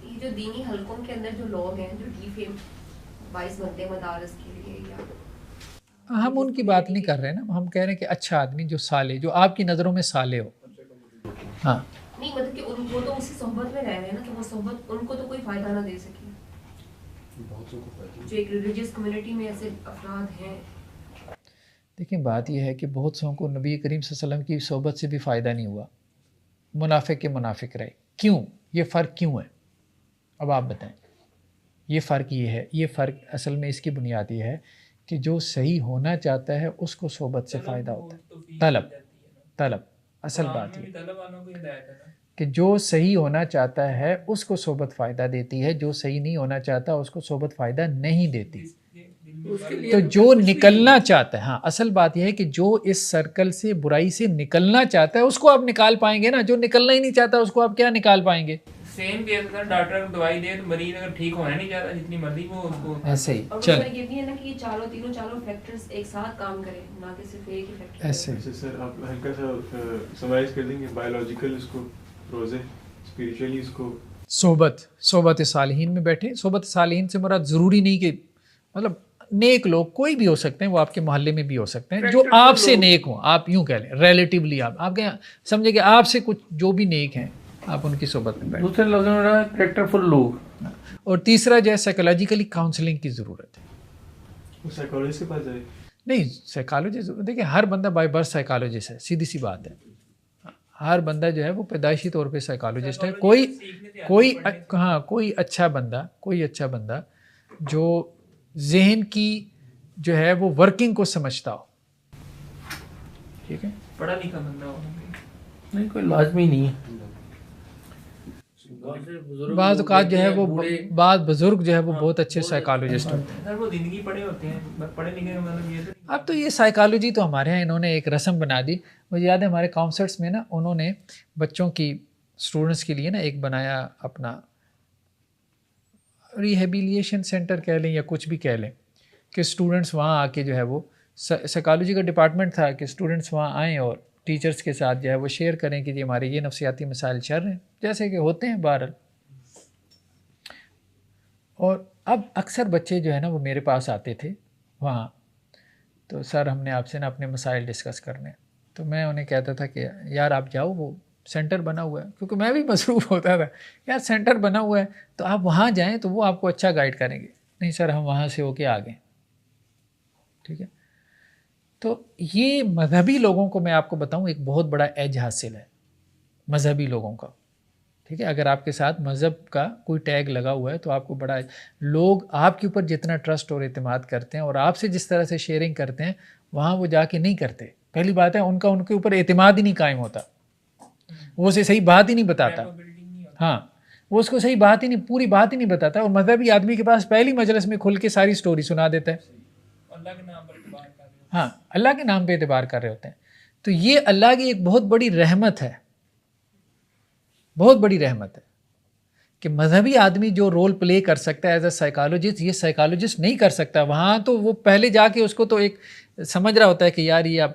یہ جو دینی حلقوں کے اندر جو لوگ ہیں جو ڈی فیم باعث بنتے ہیں مدارس کے لیے, یا ہم ان کی بات نہیں کر رہے نا, ہم کہہ رہے ہیں کہ اچھا آدمی جو صالح, جو آپ کی نظروں میں صالح ہو. ہاں نہیں مطلب کہ ان کو تو اسی صحبت میں رہ رہے ہیں نا, تو وہ صحبت ان کو تو کوئی فائدہ نہ دے سکے. جو ایک ریلیجیس کمیونٹی میں ایسے افراد ہیں. دیکھیں بات یہ ہے کہ بہت سو کو نبی کریم صلی اللہ علیہ وسلم کی صحبت سے بھی فائدہ نہیں ہوا, منافق کے منافق رہے. کیوں؟ یہ فرق کیوں ہے؟ اب آپ بتائیں. یہ فرق یہ ہے, یہ فرق اصل میں اس کی بنیاد یہ ہے کہ جو صحیح ہونا چاہتا ہے اس کو صحبت سے فائدہ ہوتا ہے. طلب اصل بات یہ کہ جو صحیح ہونا چاہتا ہے اس کو صحبت فائدہ دیتی ہے, جو صحیح نہیں ہونا چاہتا اس کو صحبت فائدہ نہیں دیتی. تو جو نکلنا چاہتا ہے, ہاں اصل بات یہ ہے کہ جو اس سرکل سے برائی سے نکلنا چاہتا ہے اس کو آپ نکال پائیں گے نا. جو نکلنا ہی نہیں چاہتا اس کو آپ کیا نکال پائیں گے؟ سیم کیس اگر ڈاکٹر دوائی دے تو مریض اگر ٹھیک ہونا نہیں چاہتا جتنی مرضی وہ اس کو ایسے ہی اور چل یہ بھی ہے نا کہ یہ چاروں فیکٹرز ایک ساتھ کام کریں, نہ کہ صرف ایک ہی فیکٹر. ایسے سر آپ ہلکا سا سمرائز کر دیں گے بایولوجیکل اس کو روزے, اسپریچولی اس کو صحبت صالحین میں بیٹھے. صحبت صالحین سے مراد ضروری نہیں کہ مطلب نیک لوگ کوئی بھی ہو سکتے ہیں, وہ آپ کے محلے میں بھی ہو سکتے ہیں جو آپ سے نیک ہوں. آپ یوں کہہ لیں ریلیٹیولی آپ کہیں سمجھے کہ آپ سے کچھ جو بھی نیک ہیں آپ ان کی صحبت میں بیٹھیں. دوسرے لفظوں میں کریکٹر فل لوگ. اور تیسرا جو ہے سائیکولوجیکلی کاؤنسلنگ کی ضرورت ہے. وہ سائیکالوجسٹ کے پاس جائے نہیں, سائیکالوجسٹ دیکھیں ہر بندہ بائی برتھ سائیکالوجسٹ ہے, سیدھی سی بات ہے. ہر بندہ جو ہے وہ پیدائشی طور پہ سائیکالوجسٹ ہے. کوئی اچھا بندہ جو ذہن کی جو ہے وہ ورکنگ کو سمجھتا ہو, ٹھیک ہے, پڑھا لکھا بندہ ہو. نہیں کوئی لازمی نہیں ہے. بعض اوقات جو ہے وہ بعض بزرگ جو ہے وہ بہت اچھے سائیکالوجسٹ ہوتے ہیں. سر وہ زندگی پڑھے ہوتے ہیں, پڑھے لکھے کا مطلب یہ تو اب تو یہ سائیکالوجی تو ہمارے یہاں انہوں نے ایک رسم بنا دی. مجھے یاد ہے ہمارے کاؤنسلرس میں نا انہوں نے بچوں کی اسٹوڈنٹس کے لیے نا ایک بنایا اپنا ریہیبلیشن سینٹر کہہ لیں یا کچھ بھی کہہ لیں, کہ اسٹوڈنٹس وہاں آ کے جو ہے وہ سائیکالوجی کا ڈپارٹمنٹ تھا کہ اسٹوڈنٹس وہاں آئیں اور ٹیچرس کے ساتھ جو ہے وہ شیئر کریں کہ جی ہمارے یہ نفسیاتی مسائل چل رہے ہیں, جیسے کہ ہوتے ہیں بہرحال. اور اب اکثر بچے جو ہے نا وہ میرے پاس آتے تھے وہاں, تو سر ہم نے آپ سے نا اپنے مسائل ڈسکس کرنے. تو میں انہیں کہتا تھا کہ یار آپ جاؤ, وہ سینٹر بنا ہوا ہے, کیونکہ میں بھی مصروف ہوتا تھا, یار سینٹر بنا ہوا ہے تو آپ وہاں جائیں تو وہ آپ کو اچھا گائیڈ کریں گے. نہیں سر ہم وہاں سے ہو کے آ گئے, ٹھیک ہے. تو یہ مذہبی لوگوں کو میں آپ کو بتاؤں ایک بہت بڑا ایج حاصل ہے مذہبی لوگوں کا, ٹھیک ہے. اگر آپ کے ساتھ مذہب کا کوئی ٹیگ لگا ہوا ہے تو آپ کو بڑا, لوگ آپ کے اوپر جتنا ٹرسٹ اور اعتماد کرتے ہیں اور آپ سے جس طرح سے شیئرنگ کرتے ہیں وہاں وہ جا کے نہیں کرتے. پہلی بات ہے ان کے اوپر اعتماد ہی نہیں قائم ہوتا, وہ اسے صحیح بات ہی نہیں بتاتا. ہاں وہ اس کو صحیح بات ہی نہیں, پوری بات ہی نہیں بتاتا. اور مذہبی آدمی کے پاس پہلی مجلس میں کھل کے ساری سٹوری سنا دیتا ہے. ہاں اللہ کے نام پہ اعتبار کر رہے ہوتے ہیں. تو یہ اللہ کی ایک بہت بڑی رحمت ہے, بہت بڑی رحمت ہے کہ مذہبی آدمی جو رول پلے کر سکتا ہے ایز اے سائیکالوجسٹ, یہ سائیکالوجسٹ نہیں کر سکتا. وہاں تو وہ پہلے جا کے اس کو تو ایک سمجھ رہا ہوتا ہے کہ یار یہ اب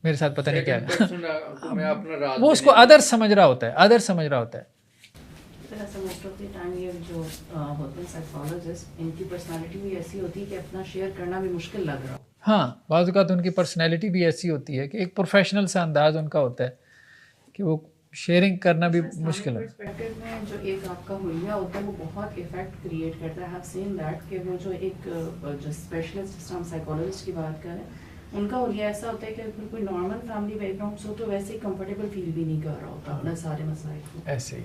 میرے ساتھ پتہ نہیں کیا ہے, وہ اس کو ادر سمجھ رہا ہوتا ہے. موسٹ آف دی ٹائم یہ جو ہوتے ہیں سائیکالوجسٹ, ان کی پرسنالٹی بھی ایسی ہوتی ہے کہ اپنا شیئر کرنا بھی مشکل لگ رہا ہو. ہاں بعض اوقات ان کی پرسنالٹی بھی ایسی ہوتی ہے کہ ایک پروفیشنل سا انداز ان کا ہوتا ہے کہ وہ شیئرنگ کرنا بھی مشکل ہے. پرسپیکٹیو میں جو ایک آپ کا حلیہ ہوتا ہے وہ بہت افیکٹ کریٹ کرتا ہے. آئی ہیو سین دیٹ کہ وہ جو ایک جو اسپیشلسٹ جس طرح ہم سائیکالوجسٹ کی بات کریں, ان کا حلیہ ایسا ہوتا ہے کہ اگر کوئی نارمل فیملی بیک گراؤنڈ سے ہو تو ویسے ہی کمفرٹیبل فیل بھی نہیں کر رہا ہوتا اپنے سارے مسائل کو. ایسے ہی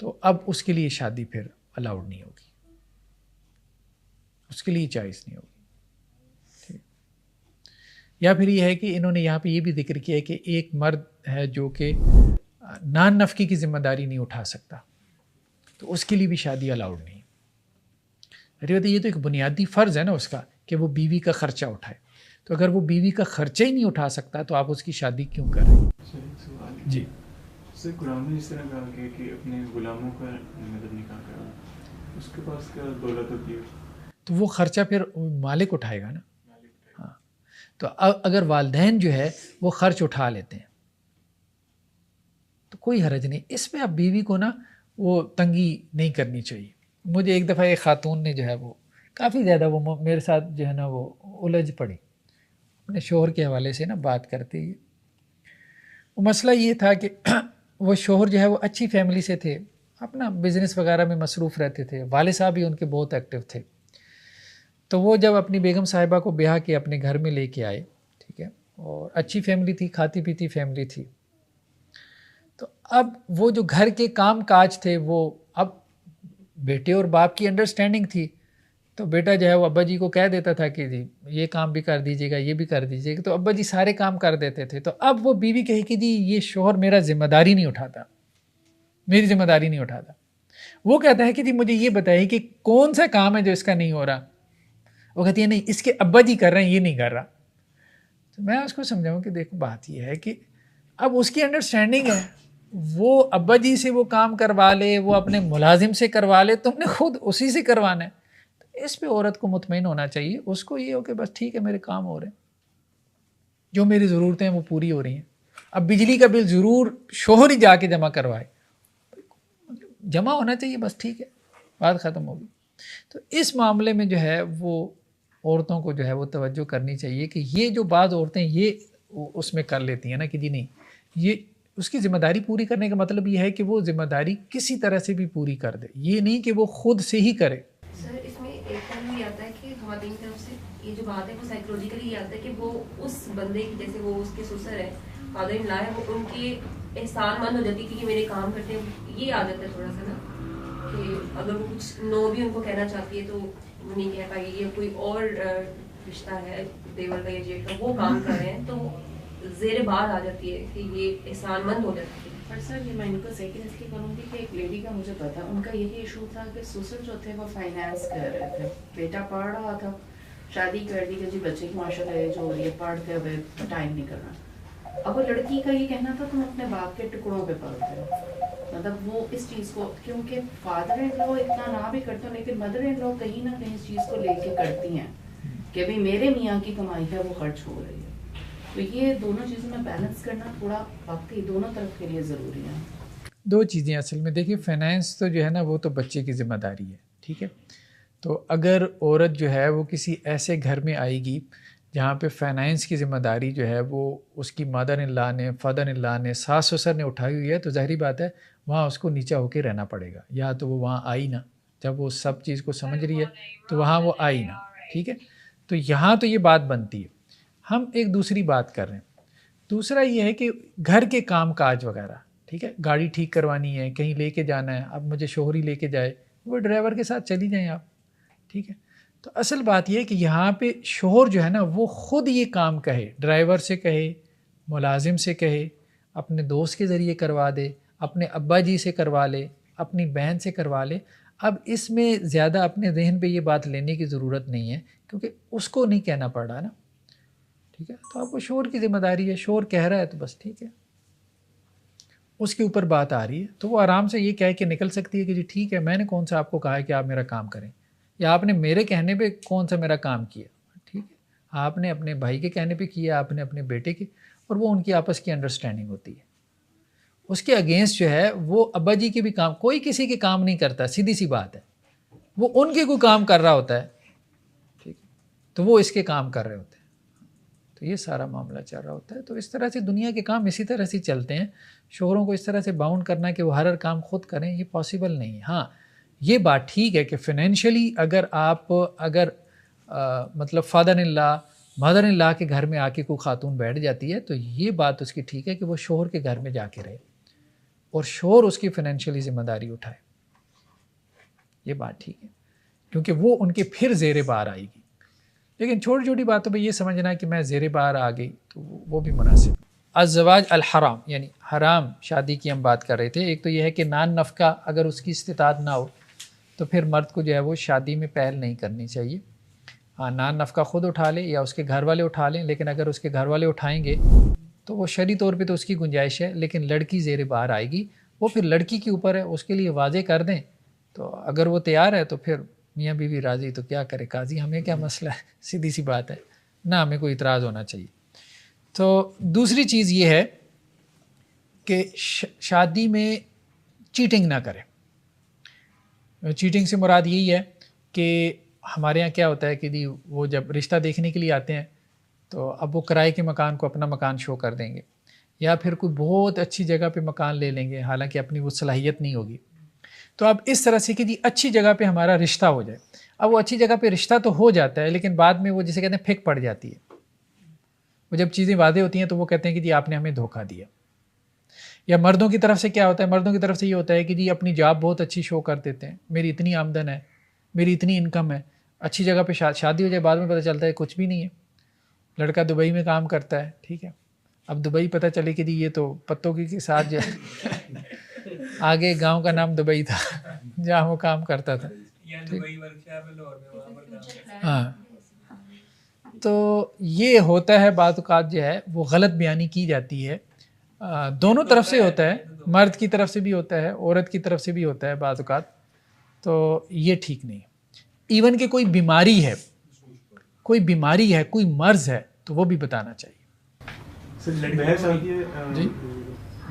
تو اب اس کے لیے شادی پھر الاؤڈ نہیں ہوگی، اس کے لیے جائز نہیں ہوگی، ٹھیک۔ یا پھر یہ ہے کہ انہوں نے یہاں پہ یہ بھی ذکر کیا ہے کہ ایک مرد ہے جو کہ نان نفقی کی ذمہ داری نہیں اٹھا سکتا، تو اس کے لیے بھی شادی الاؤڈ نہیں۔ یہ تو ایک بنیادی فرض ہے نا اس کا کہ وہ بیوی کا خرچہ اٹھائے، تو اگر وہ بیوی کا خرچہ ہی نہیں اٹھا سکتا تو آپ اس کی شادی کیوں کر رہے ہیں؟ جی سر، قرآن میں اس طرح کہا گیا کہ اپنے غلاموں کا مطلب نکاح کرا، اس کے پاس کیا دولت ہوتی ہے تو وہ خرچہ پھر مالک اٹھائے گا نا۔ ہاں، تو اگر والدین جو ہے وہ خرچ اٹھا لیتے ہیں تو کوئی حرج نہیں اس میں۔ اب بیوی کو نا وہ تنگی نہیں کرنی چاہیے۔ مجھے ایک دفعہ ایک خاتون نے جو ہے وہ کافی زیادہ وہ میرے ساتھ جو ہے نا وہ الجھ پڑی اپنے شوہر کے حوالے سے نا بات کرتے ہی۔ وہ مسئلہ یہ تھا کہ وہ شوہر جو ہے وہ اچھی فیملی سے تھے، اپنا بزنس وغیرہ میں مصروف رہتے تھے، والد صاحب بھی ان کے بہت ایکٹیو تھے۔ تو وہ جب اپنی بیگم صاحبہ کو بیاہ کے اپنے گھر میں لے کے آئے، ٹھیک ہے، اور اچھی فیملی تھی، کھاتی پیتی فیملی تھی، تو اب وہ جو گھر کے کام کاج تھے وہ اب بیٹے اور باپ کی انڈرسٹینڈنگ تھی، تو بیٹا جو ہے وہ ابا جی کو کہہ دیتا تھا کہ جی یہ کام بھی کر دیجیے گا، یہ بھی کر دیجیے گا، تو ابا جی سارے کام کر دیتے تھے۔ تو اب وہ بیوی کہے کہ جی یہ شوہر میرا ذمہ داری نہیں اٹھاتا، میری ذمہ داری نہیں اٹھاتا۔ وہ کہتا ہے کہ جی مجھے یہ بتائیے کہ کون سا کام ہے جو اس کا نہیں ہو رہا۔ وہ کہتی ہے نہیں اس کے ابا جی کر رہے ہیں، یہ نہیں کر رہا۔ تو میں اس کو سمجھاؤں کہ دیکھو بات یہ ہے کہ اب اس کی انڈرسٹینڈنگ ہے، وہ ابا جی سے وہ کام کروا لے، وہ اپنے ملازم سے کروا لے، تم نے خود اسی سے کروانا ہے۔ تو اس پہ عورت کو مطمئن ہونا چاہیے، اس کو یہ ہو کہ بس ٹھیک ہے میرے کام ہو رہے ہیں، جو میری ضرورتیں ہیں وہ پوری ہو رہی ہیں۔ اب بجلی کا بل ضرور شوہر ہی جا کے جمع کروائے، جمع ہونا چاہیے، بس ٹھیک ہے، بات ختم ہوگی۔ تو اس معاملے میں جو ہے وہ عورتوں کو جو ہے وہ توجہ کرنی چاہیے کہ یہ جو بعض عورتیں یہ اس میں کر لیتی ہیں نا کہ جی نہیں، یہ اس کی ذمہ داری پوری کرنے کا مطلب یہ ہے کہ وہ ذمہ داری کسی طرح سے بھی پوری کر دے، یہ نہیں کہ وہ خود سے ہی کرے۔ سر اس میں ایک پہلو یہ آتا ہے کہ خواتین کی طرف سے یہ جو بات ہے وہ سائیکولوجیکلی یہ آتا ہے کہ وہ اس بندے کی، جیسے وہ اس کے سسر ہے، فادر ان لا ہے، وہ ان کی احسان مند ہو جاتی ہے کہ میرے کام کرتے ہیں۔ یہ عادت ہے تھوڑا سا نا کہ اگر وہ کچھ نو بھی ان کو کہنا چاہتی ہے تو وہ نہیں کہہ پائے گی، یا کوئی اور رشتہ ہے دیور کا یا جیٹ کا وہ کام کر رہے ہیں تو زیر بار آ جاتی ہے کہ یہ احسان مند ہو جاتی ہے۔ پر سر یہ میں ان کو سیکنڈ اس لیے کروں گی کہ ایک لیڈی کا مجھے پتا، ان کا یہی ایشو تھا کہ سسر جو تھے وہ فائنینس کر رہے تھے، بیٹا پڑھ رہا تھا، شادی کر دی کہ جی بچے کی ماشاء اللہ ایج ہو رہی ہے، پڑھتے ہوئے ٹائم نہیں کرنا۔ اب وہ لڑکی کا یہ کہنا تھا تم اپنے باپ کے ٹکڑوں پہ پڑھتے ہو، مطلب وہ اس چیز کو، کیونکہ فادر ان لو اتنا نہ بھی کرتے لیکن مدر ان لو کہیں نہ کہیں اس چیز کو لے کے کرتی ہیں کہ بھائی میرے میاں کی کمائی ہے وہ خرچ ہو رہی ہے۔ تو یہ دونوں چیزوں میں بیلنس کرنا تھوڑا واقعی دونوں طرف کے لیے ضروری ہے۔ دو چیزیں اصل میں دیکھیے، فائنینس تو جو ہے نا وہ تو بچے کی ذمہ داری ہے، ٹھیک ہے۔ تو اگر عورت جو ہے وہ کسی ایسے گھر میں آئے گی جہاں پہ فائنینس کی ذمہ داری جو ہے وہ اس کی مدر ان لا نے، فادر ان لا نے، ساس سسر نے اٹھائی ہوئی ہے، تو ظاہری بات ہے وہاں اس کو نیچا ہو کے رہنا پڑے گا، یا تو وہ وہاں آئی نا، جب وہ سب چیز کو سمجھ رہی ہے تو وہاں وہ آئی نا، ٹھیک ہے۔ تو یہاں تو یہ بات بنتی ہے۔ ہم ایک دوسری بات کر رہے ہیں، دوسرا یہ ہے کہ گھر کے کام کاج وغیرہ، ٹھیک ہے، گاڑی ٹھیک کروانی ہے، کہیں لے کے جانا ہے، اب مجھے شوہر ہی لے کے جائے، وہ ڈرائیور کے ساتھ چلی جائیں آپ، ٹھیک ہے۔ تو اصل بات یہ ہے کہ یہاں پہ شوہر جو ہے نا وہ خود یہ کام کہے، ڈرائیور سے کہے، ملازم سے کہے، اپنے دوست کے ذریعے کروا دے، اپنے ابا جی سے کروا لے، اپنی بہن سے کروا لے۔ اب اس میں زیادہ اپنے ذہن پہ یہ بات لینے کی ضرورت نہیں ہے، کیونکہ اس کو نہیں کہنا پڑ رہا نا، ٹھیک ہے۔ تو اب وہ شوہر کی ذمہ داری ہے، شوہر کہہ رہا ہے تو بس ٹھیک ہے، اس کے اوپر بات آ رہی ہے تو وہ آرام سے یہ کہہ کے نکل سکتی ہے کہ جی ٹھیک ہے، میں نے کون سا آپ کو کہا ہے کہ آپ میرا کام کریں، یا آپ نے میرے کہنے پہ کون سا میرا کام کیا، ٹھیک ہے۔ آپ نے اپنے بھائی کے کہنے پہ کیا، آپ نے اپنے بیٹے کے، اور وہ ان کی آپس کی انڈرسٹینڈنگ ہوتی ہے۔ اس کے اگینسٹ جو ہے وہ ابا جی کے بھی کام، کوئی کسی کے کام نہیں کرتا، سیدھی سی بات ہے، وہ ان کے کوئی کام کر رہا ہوتا ہے، ٹھیک ہے، تو وہ اس کے کام کر رہے ہوتے ہیں، تو یہ سارا معاملہ چل رہا ہوتا ہے۔ تو اس طرح سے دنیا کے کام اسی طرح سے چلتے ہیں۔ شوہروں کو اس طرح سے باؤنڈ کرنا کہ وہ ہر کام خود کریں، یہ پاسبل نہیں ہے۔ ہاں یہ بات ٹھیک ہے کہ فائنینشلی اگر آپ مطلب فادر ان لا، مدر ان لا کے گھر میں آ کے کوئی خاتون بیٹھ جاتی ہے تو یہ بات اس کی ٹھیک ہے کہ وہ شوہر کے گھر میں جا کے رہے، اور شوہر اس کی فائنینشیلی ذمہ داری اٹھائے. یہ بات ٹھیک ہے کیونکہ وہ ان کے پھر زیر بار آئے گی. لیکن چھوٹی چھوٹی باتوں پہ یہ سمجھنا کہ میں زیر بار آ گئی تو وہ بھی مناسب. الزواج الحرام یعنی حرام شادی کی ہم بات کر رہے تھے. ایک تو یہ ہے کہ نان نفقہ اگر اس کی استطاعت نہ ہو تو پھر مرد کو جو ہے وہ شادی میں پہل نہیں کرنی چاہیے. ہاں نان نفقہ خود اٹھا لے یا اس کے گھر والے اٹھا لیں, لیکن اگر اس کے گھر والے اٹھائیں گے تو وہ شرعی طور پہ تو اس کی گنجائش ہے, لیکن لڑکی زیر بار آئے گی. وہ پھر لڑکی کے اوپر ہے, اس کے لیے واضح کر دیں. تو اگر وہ تیار ہے تو پھر میاں بیوی راضی تو کیا کرے قاضی, ہمیں کیا مسئلہ ہے, سیدھی سی بات ہے نہ, ہمیں کوئی اعتراض ہونا چاہیے. تو دوسری چیز یہ ہے کہ شادی میں چیٹنگ نہ کرے. چیٹنگ سے مراد یہی ہے کہ ہمارے یہاں کیا ہوتا ہے کہ جی وہ جب رشتہ دیکھنے کے لیے آتے ہیں تو اب وہ کرائے کے مکان کو اپنا مکان شو کر دیں گے, یا پھر کوئی بہت اچھی جگہ پہ مکان لے لیں گے حالانکہ اپنی وہ صلاحیت نہیں ہوگی. تو اب اس طرح سے کہ جی اچھی جگہ پہ ہمارا رشتہ ہو جائے. اب وہ اچھی جگہ پہ رشتہ تو ہو جاتا ہے لیکن بعد میں وہ جسے کہتے ہیں پھک پڑ جاتی ہے. وہ جب چیزیں واضح ہوتی ہیں تو وہ کہتے ہیں کہ جی آپ نے ہمیں دھوکہ دیا. یا مردوں کی طرف سے کیا ہوتا ہے, مردوں کی طرف سے یہ ہوتا ہے کہ جی اپنی جاب بہت اچھی شو کر دیتے ہیں, میری اتنی آمدن ہے, میری اتنی انکم ہے. اچھی جگہ پہ شادی ہو جائے بعد میں پتہ چلتا ہے کچھ بھی نہیں ہے. لڑکا دبئی میں کام کرتا ہے, ٹھیک ہے, اب دبئی پتہ چلے کہ جی یہ تو پتوں کے ساتھ جو ہے آگے گاؤں کا نام دبئی تھا جہاں وہ کام کرتا تھا. ہاں تو یہ ہوتا ہے بعض اوقات جو ہے وہ غلط بیانی کی جاتی ہے. دونوں طرف سے ہوتا ہے, مرد کی طرف سے بھی ہوتا ہے, عورت کی طرف سے بھی ہوتا ہے بعض اوقات. تو یہ ٹھیک نہیں ہے. ایون کہ کوئی بیماری ہے, کوئی بیماری ہے, کوئی مرض ہے تو وہ بھی بتانا چاہیے. جی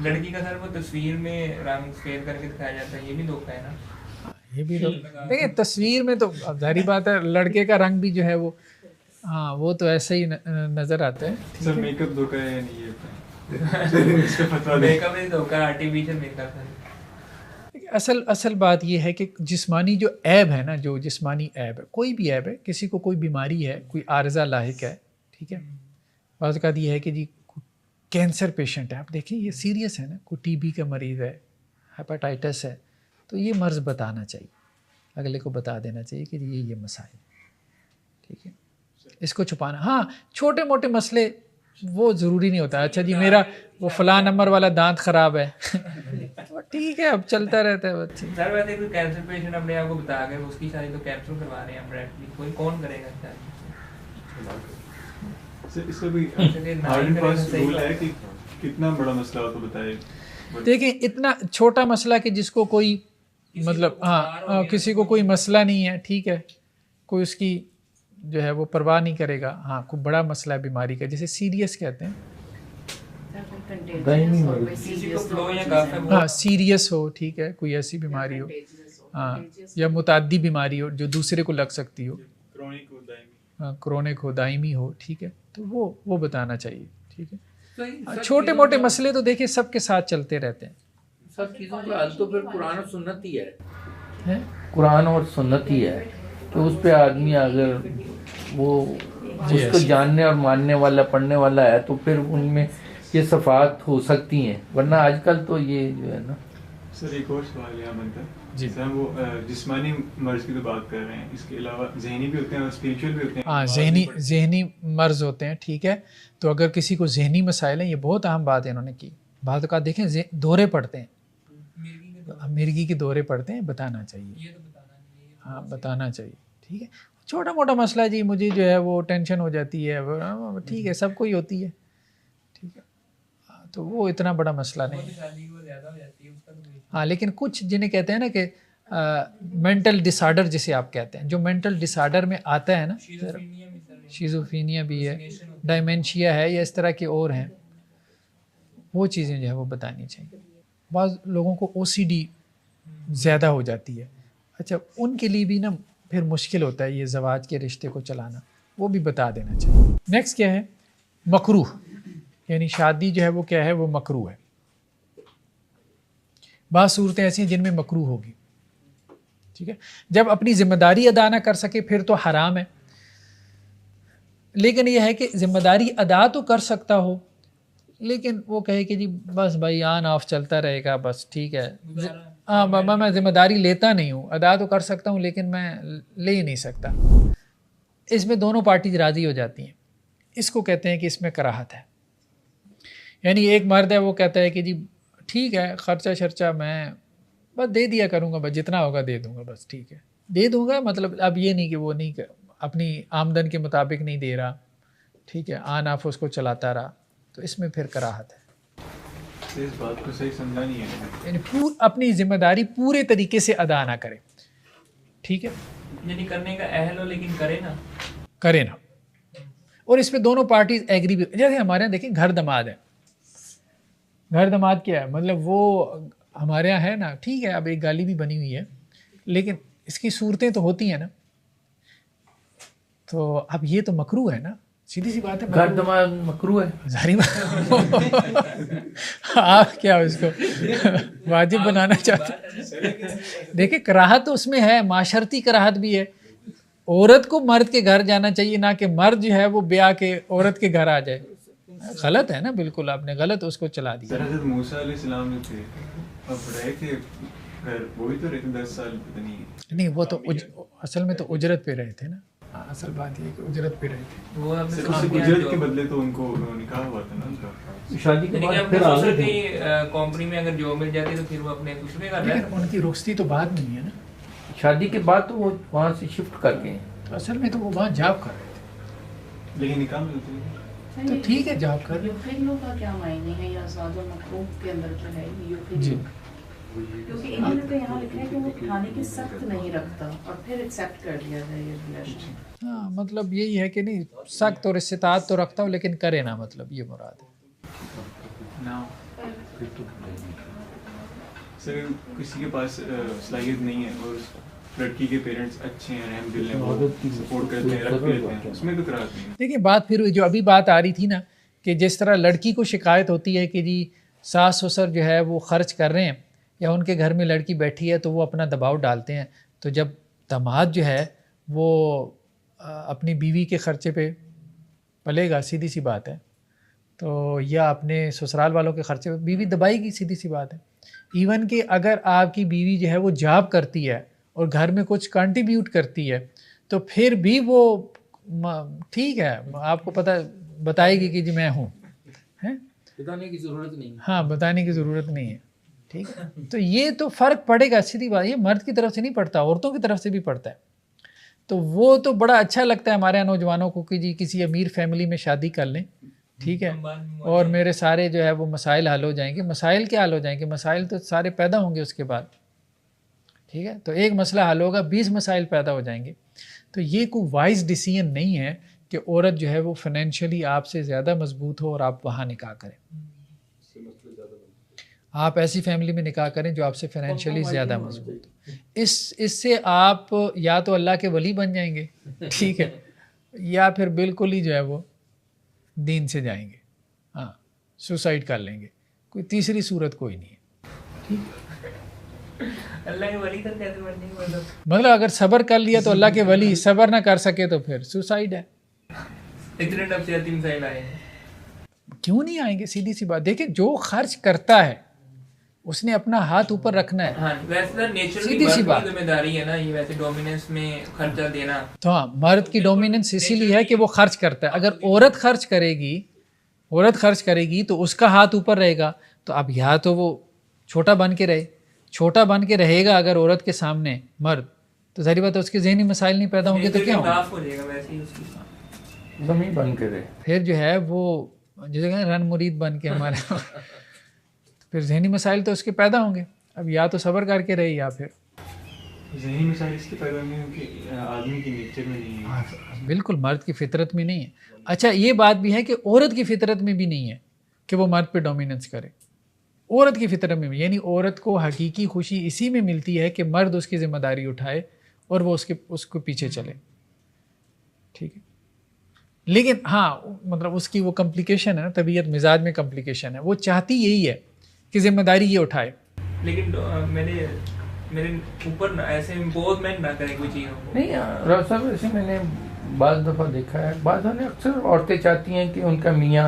لڑکی کا سر وہ تصویر میں رنگ فیل کر کے دکھایا جاتا ہے, یہ بھی دھوکہ ہے نا. یہ بھی دیکھیں تصویر میں تو ظاہری بات ہے لڑکے کا رنگ بھی جو ہے وہ ہاں وہ تو ایسے ہی نظر آتا ہے. سر میک اپ دھوکہ ہے یا نہیں ہے؟ اصل بات یہ ہے کہ جسمانی جو عیب ہے نا, جو جسمانی عیب ہے, کوئی بھی عیب ہے, کسی کو کوئی بیماری ہے, کوئی عارضہ لاحق ہے, ٹھیک ہے, بعض اوقات یہ ہے کہ جی کینسر پیشنٹ ہے, آپ دیکھیں یہ سیریس ہے نا, کوئی ٹی بی کا مریض ہے, ہیپاٹائٹس ہے, تو یہ مرض بتانا چاہیے, اگلے کو بتا دینا چاہیے کہ یہ مسائل, ٹھیک ہے, اس کو چھپانا. ہاں چھوٹے موٹے مسئلے وہ ضروری نہیں ہوتا. اچھا جی میرا وہ فلاں نمبر والا دانت خراب ہے ٹھیک ہے اب چلتا رہتا ہے بچے. سر ویسے کوئی کینسر پیشنٹ اپنے آپ کو بتا گئے اس کی شادی تو کینسل کروا رہے ہیں ڈائریکٹلی, کوئی کون کرے گا؟ اس کا بھی ہارڈ اینڈ فاسٹ رول ہے کہ کتنا بڑا مسئلہ ہو تو بتائے. دیکھیں اتنا چھوٹا مسئلہ کہ جس کو کوئی مطلب ہاں کسی کو کوئی مسئلہ نہیں ہے, ٹھیک ہے, کوئی اس کی جو ہے وہ پرواہ نہیں کرے گا. ہاں کوئی بڑا مسئلہ ہے بیماری کا, جسے سیریس کہتے ہیں, ہاں سیریس ہو, ٹھیک ہے, کوئی ایسی بیماری ہو ہاں یا متعدی بیماری ہو جو دوسرے کو لگ سکتی ہو, کرونک ہو, دائمی ہو, ٹھیک ہے, تو وہ بتانا چاہیے, ٹھیک ہے. چھوٹے موٹے مسئلے تو دیکھیں سب کے ساتھ چلتے رہتے ہیں. سب چیزوں کا حل تو پھر قرآن اور سنت ہی ہے, قرآن اور سنت ہی ہے کہ اس پہ آدمی اگر وہ اس کو جاننے اور ماننے والا پڑھنے والا ہے تو پھر ان میں یہ صفات ہو سکتی ہیں, ورنہ آج کل تو یہ جو ہے نا. سر ایک اور سوال یہاں بنتا ہے, جی سر وہ جسمانی مرض کی تو بات کر رہے ہیں, اس کے علاوہ ذہنی بھی ہوتے ہیں اور اسپریچول بھی ہوتے ہیں. ہاں ذہنی مرض ہوتے ہیں, ٹھیک ہے. تو اگر کسی کو ذہنی مسائل ہیں, یہ بہت اہم بات ہے انہوں نے کی. بعض اوقات دیکھیں دورے پڑتے ہیں, مرگی کے دورے پڑتے ہیں, بتانا چاہیے, ہاں بتانا چاہیے, ٹھیک ہے. چھوٹا موٹا مسئلہ جی مجھے جو ہے وہ ٹینشن ہو جاتی ہے, ٹھیک ہے, سب کو ہی ہوتی ہے, ٹھیک ہے, تو وہ اتنا بڑا مسئلہ نہیں ہے. ہاں لیکن کچھ جنہیں کہتے ہیں نا کہ مینٹل ڈس آرڈر جسے آپ کہتے ہیں, جو مینٹل ڈس آرڈر میں آتا ہے نا, شیزوفرینیا بھی ہے, ڈائمینشیا ہے, یا اس طرح کے اور ہیں, وہ چیزیں جو ہے وہ بتانی چاہیے. بعض لوگوں کو او سی ڈی زیادہ ہو جاتی ہے, اچھا ان کے لیے بھی نا پھر مشکل ہوتا ہے یہ زواج کے رشتے کو چلانا, وہ بھی بتا دینا چاہیے. نیکسٹ کیا ہے, مکروہ, یعنی شادی جو ہے وہ کیا ہے, وہ مکروہ ہے. بعض صورتیں ایسی ہیں جن میں مکروہ ہوگی, ٹھیک ہے. جب اپنی ذمہ داری ادا نہ کر سکے پھر تو حرام ہے, لیکن یہ ہے کہ ذمہ داری ادا تو کر سکتا ہو لیکن وہ کہے کہ جی بس بھائی آن آف چلتا رہے گا بس ٹھیک ہے، ہاں میں ذمہ داری لیتا نہیں ہوں، ادا تو کر سکتا ہوں لیکن میں لے ہی نہیں سکتا. اس میں دونوں پارٹیز راضی ہو جاتی ہیں. اس کو کہتے ہیں کہ اس میں کراہت ہے. یعنی ایک مرد ہے وہ کہتا ہے کہ جی ٹھیک ہے خرچہ شرچہ میں بس دے دیا کروں گا، بس جتنا ہوگا دے دوں گا، بس ٹھیک ہے دے دوں گا. مطلب اب یہ نہیں کہ وہ نہیں اپنی آمدن کے مطابق نہیں دے رہا، ٹھیک ہے آن آف اس کو چلاتا رہا، تو اس میں پھر کراہت ہے. اس بات کو صحیح سمجھا نہیں ہے، یعنی اپنی ذمہ داری پورے طریقے سے ادا نہ کرے. ٹھیک ہے، یعنی کرنے کا اہل ہو لیکن کرے نا. اور اس پہ دونوں پارٹیز ایگری بھی. جیسے ہمارے یہاں دیکھیں گھر دماد ہے. گھر دماد کیا ہے؟ مطلب وہ ہمارے یہاں ہے نا، ٹھیک ہے اب ایک گالی بھی بنی ہوئی ہے لیکن اس کی صورتیں تو ہوتی ہیں نا. تو اب یہ تو مکروہ ہے نا، سیدھی سی بات ہے. گھر دماد مکروہ ہے، ظاہری آپ کیا اس کو واجب بنانا چاہتے ہیں؟ دیکھیں کراہت تو اس میں ہے، معاشرتی کراہت بھی ہے. عورت کو مرد کے گھر جانا چاہیے، نہ کہ مرد جو ہے وہ بیاہ کے عورت کے گھر آ جائے. غلط ہے نا، بالکل آپ نے غلط اس کو چلا دیا. حضرت موسیٰ علیہ السلام جو تھے اب رہے تھے گھر، وہی تو رہے تھے 10 سال پتہ نہیں وہ تو اصل میں تو اجرت پہ رہے تھے نا. اصل بات یہ کہ اجرت پہ رہے تھے. وہ اجرت کے بدلے تو ان کو نکاح ہوا تھا نا ان کا. شادی کے بعد پھر آگے تھے. کمپنی میں اگر جاب مل جاتی تو پھر وہ اپنے دوسرے کا لیکن ان کی رخصتی تو بعد میں نہیں ہے نا. شادی کے بعد تو وہ وہاں سے شفٹ کر گئے. اصل میں تو وہ وہاں جاب کر رہے تھے، لیکن نکاح ملتے ہیں تو ٹھیک ہے جاب کر رہے. یوفیلو کا کیا معنی ہے یا ازواج المکروہ کے اندر جو ہے یوفیلو؟ جی کیونکہ انہوں نے تو یہاں لکھا ہے کہ وہ کھانے کی سخت نہیں رکھتا اور پھر ایکسیپٹ کر دیا جائے یہ ریلیشن. ہاں مطلب یہی ہے کہ نہیں سخت اور استطاعت تو رکھتا ہوں لیکن کرے نا، مطلب یہ مراد ہے. نا. سر کسی کے پاس صلاحیت نہیں ہے اور لڑکی کے پیرنٹس اچھے ہیں، رحم دل ہیں، بہت سپورٹ کرتے ہیں، رکھ لیتے ہیں، اس میں تو کراتے ہیں. دیکھیں بات پھر جو ابھی بات آ رہی تھی نا کہ جس طرح لڑکی کو شکایت ہوتی ہے کہ جی ساس سسر جو ہے وہ خرچ کر رہے ہیں یا ان کے گھر میں لڑکی بیٹھی ہے تو وہ اپنا دباؤ ڈالتے ہیں، تو جب داماد جو ہے وہ اپنی بیوی کے خرچے پہ پلے گا، سیدھی سی بات ہے، تو یا اپنے سسرال والوں کے خرچے پہ بیوی دبائے گی، سیدھی سی بات ہے. ایون کہ اگر آپ کی بیوی جو ہے وہ جاب کرتی ہے اور گھر میں کچھ کنٹریبیوٹ کرتی ہے تو پھر بھی وہ ٹھیک ہے آپ کو پتہ بتائے گی کہ جی میں ہوں، بتانے کی ضرورت نہیں. ہاں بتانے کی ضرورت نہیں ہے. ٹھیک ہے، تو یہ تو فرق پڑے گا، سیدھی بات. یہ مرد کی طرف سے نہیں پڑتا، عورتوں کی طرف سے بھی پڑتا ہے. تو وہ تو بڑا اچھا لگتا ہے ہمارے یہاں نوجوانوں کو کہ جی کسی امیر فیملی میں شادی کر لیں، ٹھیک ہے، اور میرے سارے جو ہے وہ مسائل حل ہو جائیں گے. مسائل کیا حل ہو جائیں گے؟ مسائل تو سارے پیدا ہوں گے اس کے بعد. ٹھیک ہے، تو ایک مسئلہ حل ہوگا 20 مسائل پیدا ہو جائیں گے. تو یہ کوئی وائز ڈیسیژن نہیں ہے کہ عورت جو ہے وہ فائنینشلی آپ سے زیادہ مضبوط ہو اور آپ وہاں نکاح کریں. آپ ایسی فیملی میں نکاح کریں جو آپ سے فائنینشلی زیادہ مضبوط ہو. اس سے آپ یا تو اللہ کے ولی بن جائیں گے، ٹھیک ہے، یا پھر بالکل ہی جو ہے وہ دین سے جائیں گے. ہاں سوسائڈ کر لیں گے. کوئی تیسری صورت کوئی نہیں ہے. اللہ کے ولی تک کیسے بن جائیں گے؟ مطلب اگر صبر کر لیا تو اللہ کے ولی، صبر نہ کر سکے تو پھر سوسائڈ ہے. اتنے نفسیاتی مسائل آئے ہیں، کیوں نہیں آئیں گے؟ سیدھی سی بات. دیکھیں جو خرچ کرتا ہے اس نے اپنا ہاتھ اوپر رکھنا ہے. ہاں ویسے نیچرلی سیدھی سی بات ذمہ داری ہے نا یہ، ویسے ڈومیننس میں خرچہ دینا. تو ہاں مرد کی ڈومیننس اسی لیے ہے کہ وہ خرچ کرتا ہے. اگر عورت خرچ کرے گی تو اس کا ہاتھ اوپر رہے گا. تو اب یا تو وہ چھوٹا بن کے رہے گا اگر عورت کے سامنے مرد، تو ظاہری بات ہے اس کے ذہنی مسائل نہیں پیدا ہوں گے تو کیا ہو جائے گا ویسے ہی اس کی زمین بن کے رہے. پھر جو ہے وہ جیسے کہ رن مرید بن کے ہمارے پھر ذہنی مسائل تو اس کے پیدا ہوں گے. اب یا تو صبر کر کے رہے یا پھر ذہنی مسائل اس کے پیدا نہیں ہوں کہ آدمی کی نیچر میں نہیں ہے. بالکل مرد کی فطرت میں نہیں ہے. اچھا یہ بات بھی ہے کہ عورت کی فطرت میں بھی نہیں ہے کہ وہ مرد پہ ڈومیننس کرے. عورت کی فطرت میں بھی، یعنی عورت کو حقیقی خوشی اسی میں ملتی ہے کہ مرد اس کی ذمہ داری اٹھائے اور وہ اس کو پیچھے چلے. ٹھیک ہے، لیکن ہاں مطلب اس کی وہ کمپلیکیشن ہے نا، طبیعت مزاج میں کمپلیکیشن ہے. وہ چاہتی یہی ہے کہ ذمہ داری یہ اٹھائے، لیکن میرے اوپر ایسے امپوزمنٹ نہ کرے کوئی چیز نہیں. راؤ صاحب ایسے میں نے بعض دفعہ دیکھا ہے، بعض اکثر عورتیں چاہتی ہیں کہ ان کا میاں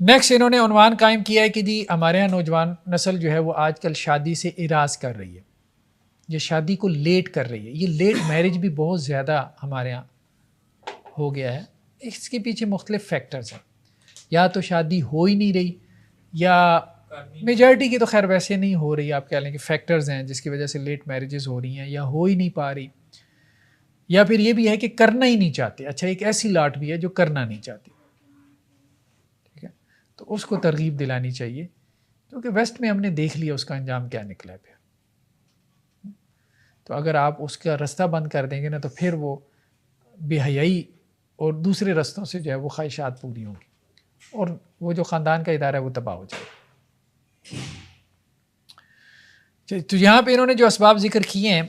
نیکسٹ انہوں نے عنوان قائم کیا ہے کہ جی ہمارے یہاں نوجوان نسل جو ہے وہ آج کل شادی سے اراض کر رہی ہے، یہ شادی کو لیٹ کر رہی ہے. یہ لیٹ میرج بھی بہت زیادہ ہمارے یہاں ہو گیا ہے. اس کے پیچھے مختلف فیکٹرز ہیں، یا تو شادی ہو ہی نہیں رہی، یا میجارٹی کی تو خیر ویسے نہیں ہو رہی، آپ کہہ لیں کہ فیکٹرز ہیں جس کی وجہ سے لیٹ میرجز ہو رہی ہیں، یا ہو ہی نہیں پا رہی، یا پھر یہ بھی ہے کہ کرنا ہی نہیں چاہتے. اچھا ایک ایسی لاٹ بھی ہے جو کرنا نہیں چاہتی، ٹھیک ہے، تو اس کو ترغیب دلانی چاہیے، کیونکہ ویسٹ میں ہم نے دیکھ لیا اس کا انجام کیا نکلا ہے. پھر تو اگر آپ اس کا رستہ بند کر دیں گے نا تو پھر وہ بے حیائی اور دوسرے رستوں سے جو ہے وہ خواہشات پوری ہوں گی، اور وہ جو خاندان کا ادارہ ہے وہ تباہ ہو جائے گا. تو یہاں پہ انہوں نے جو اسباب ذکر کیے ہیں،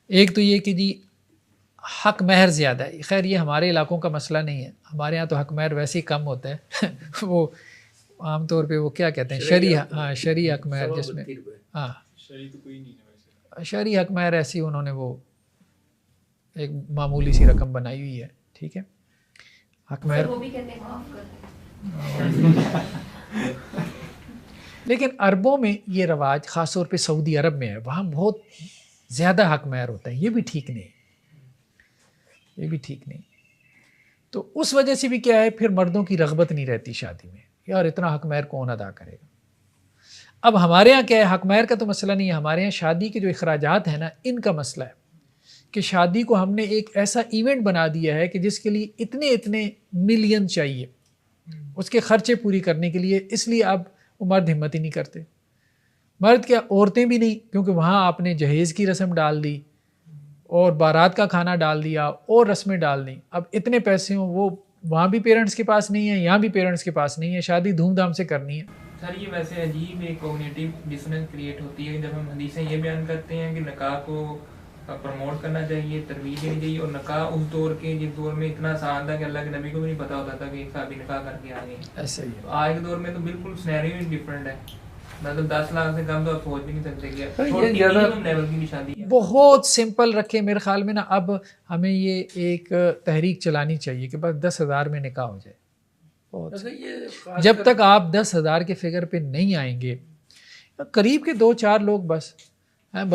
ایک تو یہ کہ جی حق مہر زیادہ ہے. خیر یہ ہمارے علاقوں کا مسئلہ نہیں ہے، ہمارے یہاں تو حق مہر ویسے ہی کم ہوتا ہے وہ عام طور پہ وہ کیا کہتے ہیں شرعی حق مہر، جس میں شرعی حق مہر ایسی انہوں نے وہ ایک معمولی سی رقم بنائی ہوئی ہے، ٹھیک ہے. حق مہر وہ بھی کہتے ہیں معاف کر. لیکن عربوں میں یہ رواج خاص طور پہ سعودی عرب میں ہے، وہاں بہت زیادہ حق مہر ہوتا ہے. یہ بھی ٹھیک نہیں، یہ بھی ٹھیک نہیں. تو اس وجہ سے بھی کیا ہے، پھر مردوں کی رغبت نہیں رہتی شادی میں، یار اتنا حق مہر کون ادا کرے گا. اب ہمارے یہاں کیا ہے، حق مہر کا تو مسئلہ نہیں ہے، ہمارے یہاں شادی کے جو اخراجات ہیں نا ان کا مسئلہ ہے کہ شادی کو ہم نے ایک ایسا ایونٹ بنا دیا ہے کہ جس کے لیے اتنے ملین چاہیے اس کے خرچے پوری کرنے کے لیے، اس لیے اب وہ مرد ہمت ہی نہیں کرتے. مرد کیا، عورتیں بھی نہیں، کیونکہ وہاں آپ نے جہیز کی رسم ڈال دی اور بارات کا کھانا ڈال دیا اور رسمیں ڈال دیں. اب اتنے پیسے ہوں، وہ وہاں بھی پیرنٹس کے پاس نہیں ہے، یہاں بھی پیرنٹس کے پاس نہیں ہے، شادی دھوم دھام سے کرنی ہے. سر یہ ویسے عجیب ایک کوگنیٹو ڈسوننس کریٹ ہوتی ہے جب ہم حدیثیں یہ بیان کرتے ہیں کہ نکاح کو پروموٹ کرنا چاہیے، ترویج دینی چاہیے، اور نکاح اس دور کے جس دور میں اتنا آسان تھا کہ اللہ کے نبی کو بھی نہیں پتا ہوتا تھا کہ ایک صحابی نکاح کر کے آ گئے. ایسا ہی آج کے دور میں تو بالکل سینیریو ہی ڈفرینٹ ہے. مطلب 10 لاکھ سے کم تو آپ سوچ بھی نہیں سکتے کہ لیول کی بھی شادی ہے. بہت سمپل رکھے میرے خیال میں نا. اب ہمیں یہ ایک تحریک چلانی چاہیے کہ بس 10,000 میں نکاح ہو جائے. جب تک آپ 10,000 کے فگر پہ نہیں آئیں گے، قریب کے 2-4 لوگ بس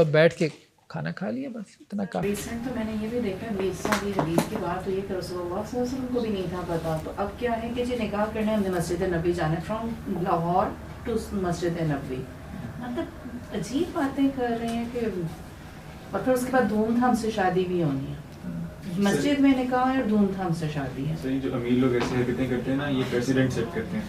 بیٹھ کے کھانا کھا لیا، بس اتنا کافی. ریسنٹ تو میں نے یہ بھی دیکھا 20 سال کی حدیث کی بات ہوئی کہ رسول اللہ صلی اللہ علیہ وسلم کو بھی نہیں تھا پتا. تو اب کیا ہے کہ جی نکاح کرنے ہم نے مسجد نبی جانا، فرام لاہور ٹو مسجد نبوی. مطلب عجیب باتیں کر رہے ہیں کہ اور پھر اس کے بعد دھوم دھام سے شادی بھی ہونی ہے. مسجد میں نکاح ہے اور دھوم دھام سے شادی ہے. صحیح، جو امیر لوگ ایسے حرکتیں کرتے ہیں نا، یہ پریسیڈنٹ سیٹ کرتے ہیں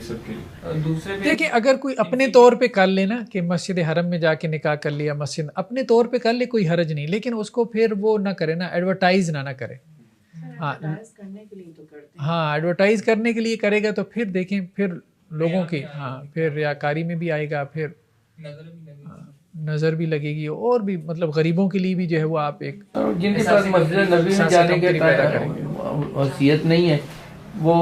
سب کے لیے. دوسرے دیکھیں اگر کوئی اپنے طور پہ کر لے نا کہ مسجد حرم میں جا کے نکاح کر لیا، مسجد اپنے طور پہ کر لے، کوئی حرج نہیں، لیکن اس کو پھر وہ نہ کرے نا، ایڈورٹائز نہ کرے. ہاں ایڈورٹائز کرنے کے لیے کرے گا تو پھر دیکھیں پھر لوگوں کی پھر ریاکاری میں بھی آئے گا، پھر نظر بھی لگے گی، اور بھی مطلب غریبوں کے لیے بھی جو ہے وہ آپ ایک جن کے پاس مسجد نبی میں جانے کے حیثیت نہیں ہے وہ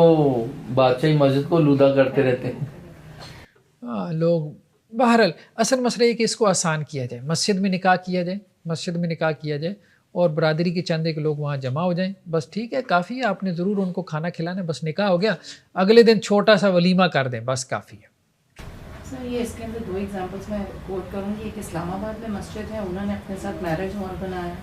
بادشاہی مسجد کو لودا کرتے رہتے ہیں. لوگ بہرحال اصل مسئلہ یہ کہ اس کو آسان کیا جائے، مسجد میں نکاح کیا جائے اور برادری کے چند ایک لوگ وہاں جمع ہو جائیں، بس ٹھیک ہے، کافی ہے. آپ نے ضرور ان کو کھانا کھلانا، بس نکاح ہو گیا، اگلے دن چھوٹا سا ولیمہ کر دیں، بس کافی ہے. سر یہ اس کے اندر 2 ایگزامپلس میں کوٹ کروں گی. ایک اسلام آباد میں مسجد ہے، انہوں نے اپنے ساتھ میرج ہال بنایا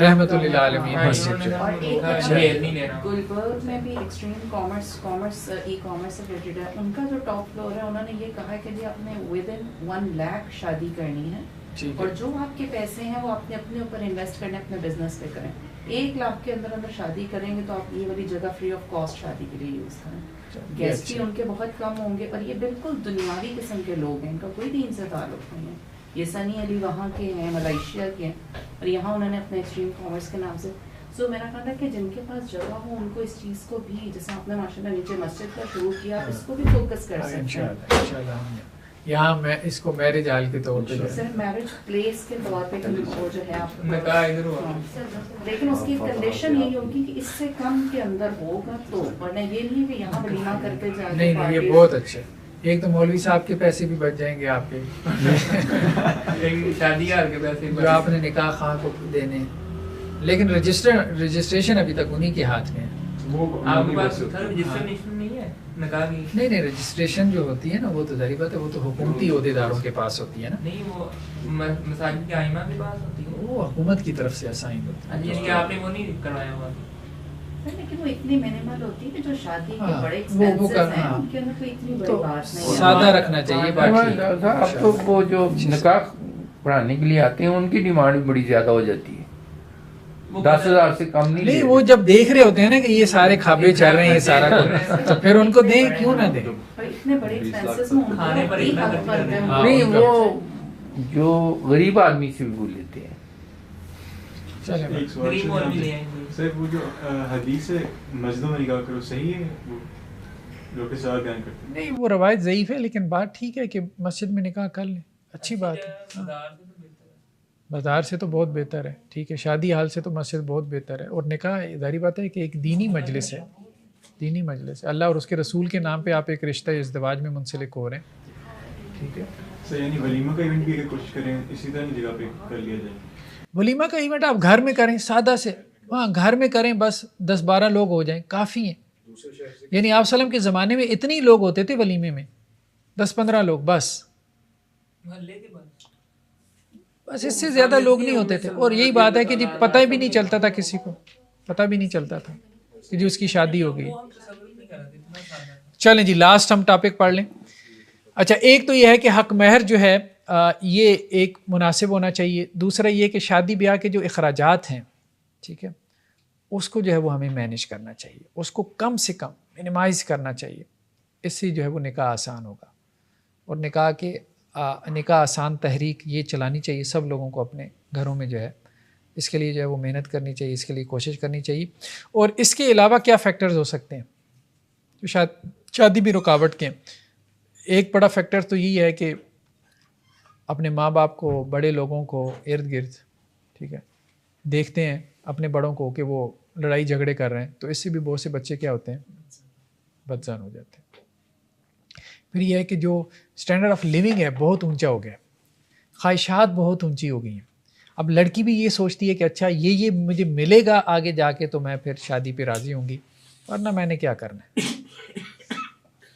رحمت اللہ عالمین مسجد جو اور ایک گلبرگ میں بھی ایکسٹریم کامرس ای کامرس سے ریلیٹڈ ہے. ان کا جو ٹاپ فلور ہے انہوں نے یہ کہا ہے کہ جی آپ نے ود ان 1 لاکھ شادی کرنی ہے اور جو آپ کے پیسے ہیں وہ آپ اپنے اوپر انویسٹ کرنے، اپنے بزنس پہ کریں. 1 لاکھ کے اندر شادی کریں گے تو آپ یہ والی جگہ فری آف کاسٹ شادی کے لیے یوز کریں. گیسٹ بھی ان کے بہت کم ہوں گے اور یہ بالکل دنیاوی قسم کے لوگ ہیں، ان کا کوئی دین سے تعلق نہیں ہے. یہ سنی علی وہاں کے ہیں، ملائیشیا کے ہیں، اور یہاں انہوں نے اپنے ایکسٹریم کامرس کے نام سے. سو میرا کہنا ہے کہ جن کے پاس جگہ ہو ان کو اس چیز کو بھی، جیسے آپ نے ماشاءاللہ نیچے مسجد کا شروع کیا، اس کو بھی فوکس کر سکتے ہیں. انشاءاللہ یہاں میں اس کو میرج ہال کے طور پہ سر میرج پلیس کے طور پہ وہ جو ہے آپ نکاح ادھر ہوا، لیکن اس کی کنڈیشن یہی ہوگی کہ اس سے کم کے اندر ہوگا تو، ورنہ یہ نہیں کہ یہاں ولیمہ کر کے جا کے. نہیں یہ بہت اچھا ہے. ایک تو مولوی صاحب کے پیسے بھی بچ جائیں گے آپ کے شادی ہار کے پیسے جو آپ نے نکاح خواہ کو دینے، لیکن رجسٹریشن ابھی تک انہی کے ہاتھ میں ہے. وہ آپ کے اپنی پاس وجہ سے سر رجسٹریشن نہیں ہے نکاح کی؟ نہیں رجسٹریشن جو ہوتی ہے نا وہ تو ظاہر بات ہے وہ تو حکومتی عہدیداروں کے پاس ہوتی ہے نا، نہیں وہ مساجد کے ائمہ کے پاس ہوتی ہے. وہ حکومت کی طرف سے اسائن ہوتی ہے. یعنی کہ آپ نے وہ نہیں کروایا ہوا؟ لیکن وہ اتنی منیمل ہوتی ہے کہ جو شادی کے ہاں، بڑے وہ ایکسپینسز ہیں ہاں، ان کے اندر کوئی اتنی بڑی تو بات نہیں ہے. سادہ رکھنا چاہیے باقی. اب تو وہ جو نکاح پڑھانے کے لیے آتے ہیں ان کی ڈیمانڈ بھی بڑی زیادہ ہو جاتی ہے، 10,000 سے کم نہیں. نہیں وہ جب دیکھ رہے ہوتے ہیں نا کہ یہ سارے کھابے چل رہے ہیں یہ سارا کچھ، تو پھر ان کو دیں کیوں نہ دیں. اور اتنے بڑے ایکسپینسز میں ان کھانے پر اتنا حق کرتے ہیں. ہاں، نہیں وہ جو غریب آدمی سے بھی بول لیتے ہیں. چلیں ایک سوال غریب اور بھی لے آئیں گے. سر وہ جو حدیث ہے مسجدوں میں نکاح کرو صحیح ہے وہ جو کہ صاحب بیان کرتے ہیں؟ نہیں وہ روایت ضعیف ہے لیکن بات ٹھیک ہے کہ مسجد میں نکاح کر لیں، اچھی بات ہے. بازار سے تو بہت بہتر ہے، ٹھیک ہے، شادی حال سے تو مسجد بہت بہتر ہے. اور نکاح ظاہری بات ہے کہ ایک دینی مجلس ہے، دینی مجلس ہے، اللہ اور اس کے رسول کے نام پہ آپ ایک رشتہ ازدواج میں منسلک ہو رہے ہیں، ٹھیک ہے. سر یعنی ولیمہ کا ایونٹ بھی اگر کوشش کریں اسی طرح کی جگہ پہ کر لیا جائے. ولیمہ کا ایونٹ آپ گھر میں کریں سادہ سے، ہاں گھر میں کریں، بس 10-12 لوگ ہو جائیں کافی ہیں. یعنی آپ وسلم کے زمانے میں اتنی لوگ ہوتے تھے ولیمے میں، 10-15 لوگ بس اس سے زیادہ لوگ نہیں ہوتے تھے. اور یہی بات ہے کہ جی پتہ بھی نہیں چلتا تھا، کسی کو پتہ بھی نہیں چلتا تھا کہ جی اس کی شادی ہو گئی. چلیں جی لاسٹ ہم ٹاپک پڑھ لیں. اچھا ایک تو یہ ہے کہ حق مہر جو ہے یہ ایک مناسب ہونا چاہیے. دوسرا یہ کہ شادی بیاہ کے جو اخراجات ہیں، ٹھیک ہے، اس کو جو ہے وہ ہمیں مینیج کرنا چاہیے، اس کو کم سے کم منیمائز کرنا چاہیے. اس سے جو ہے وہ نکاح آسان ہوگا. اور نکاح آسان تحریک یہ چلانی چاہیے سب لوگوں کو اپنے گھروں میں جو ہے. اس کے لیے جو ہے وہ محنت کرنی چاہیے، اس کے لیے کوشش کرنی چاہیے. اور اس کے علاوہ کیا فیکٹرز ہو سکتے ہیں جو شادی بھی رکاوٹ کے ہیں؟ ایک بڑا فیکٹر تو یہی ہے کہ اپنے ماں باپ کو، بڑے لوگوں کو ارد گرد، ٹھیک ہے، دیکھتے ہیں اپنے بڑوں کو کہ وہ لڑائی جھگڑے کر رہے ہیں، تو اس سے بھی بہت سے بچے کیا ہوتے ہیں، بدظن ہو جاتے ہیں. پھر یہ ہے کہ جو اسٹینڈرڈ آف لیونگ ہے بہت اونچا ہو گیا، خواہشات بہت اونچی ہو گئی ہیں. اب لڑکی بھی یہ سوچتی ہے کہ اچھا یہ مجھے ملے گا آگے جا کے تو میں پھر شادی پہ راضی ہوں گی، ورنہ میں نے کیا کرنا ہے.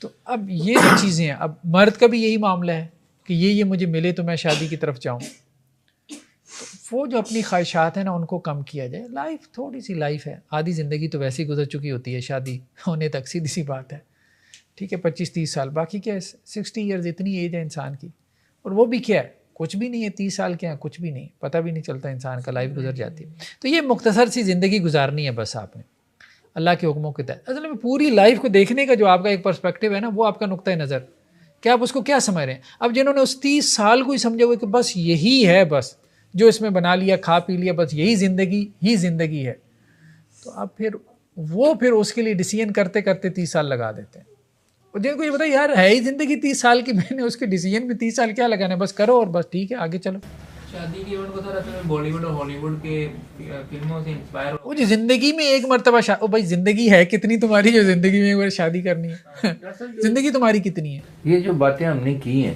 تو اب یہ جو چیزیں ہیں، اب مرد کا بھی یہی معاملہ ہے کہ یہ مجھے ملے تو میں شادی کی طرف جاؤں. وہ جو اپنی خواہشات ہیں نا ان کو کم کیا جائے. لائف تھوڑی سی لائف ہے، آدھی زندگی تو ویسے ہی گزر چکی ہوتی ہے شادی ہونے تک، سیدھی سی بات ہے، ٹھیک ہے، 25-30 سال، باقی کیا ہے 60 ایئرز اتنی ایج ہے انسان کی. اور وہ بھی کیا ہے، کچھ بھی نہیں ہے. 30 سال کیا ہے، کچھ بھی نہیں، پتہ بھی نہیں چلتا انسان کا، لائف گزر جاتی ہے. تو یہ مختصر سی زندگی گزارنی ہے بس آپ نے اللہ کے حکموں کے تحت. اصل میں پوری لائف کو دیکھنے کا جو آپ کا ایک پرسپیکٹیو ہے نا، وہ آپ کا نقطہ نظر کہ آپ اس کو کیا سمجھ رہے ہیں. اب جنہوں نے اس 30 سال کو ہی سمجھا ہوئے کہ بس یہی ہے، بس جو اس میں بنا لیا کھا پی لیا، بس یہی زندگی ہے، تو اب پھر اس کے لیے ڈیسیژن کرتے کرتے 30 سال لگا دیتے ہیں. اور جن کو یہ بتایا یار ہے ہی زندگی 30 سال کی، میں نے اس کے ڈیسیژن میں 30 سال کیا لگانا ہے، بس کرو اور بس ٹھیک ہے آگے چلو. شادی کی ایونٹ کو سر اصل میں بالی ووڈ اور ہالی ووڈ کے فلموں سے انسپائر وہ جو زندگی میں ایک مرتبہ بھائی زندگی ہے کتنی تمہاری جو زندگی میں ایک بار شادی کرنی ہے؟ زندگی تمہاری کتنی ہے؟ یہ جو باتیں ہم نے کی ہیں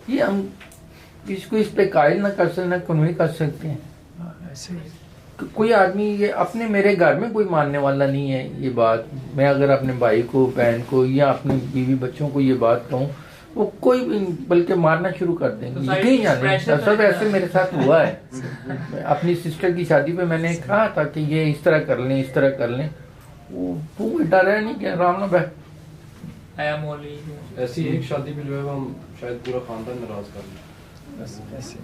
یہ ہم اس کو اس پہ قائل نہ کر سکتے، نہ کنوے کر سکتے ہیں. ایسے ہی کوئی آدمی یہ میرے گھر میں کوئی ماننے والا نہیں ہے یہ بات. میں اگر اپنے بھائی کو، بہن کو یا اپنے بیوی بچوں کو یہ بات کہوں، وہ کوئی بلکہ مارنا شروع کر دیں گے. یقین جانے سب ایسے میرے ساتھ ہوا ہے. اپنی سسٹر کی شادی پہ میں نے کہا تھا کہ یہ اس طرح کر لیں، اس طرح کر لیں، وہ ڈر ہے نہیں کہ رام نہ بہ آیا مولی. ایسی ایک شادی پہ جو ہے ہم شاید پورا خاندان ناراض کر لیں. ایسے.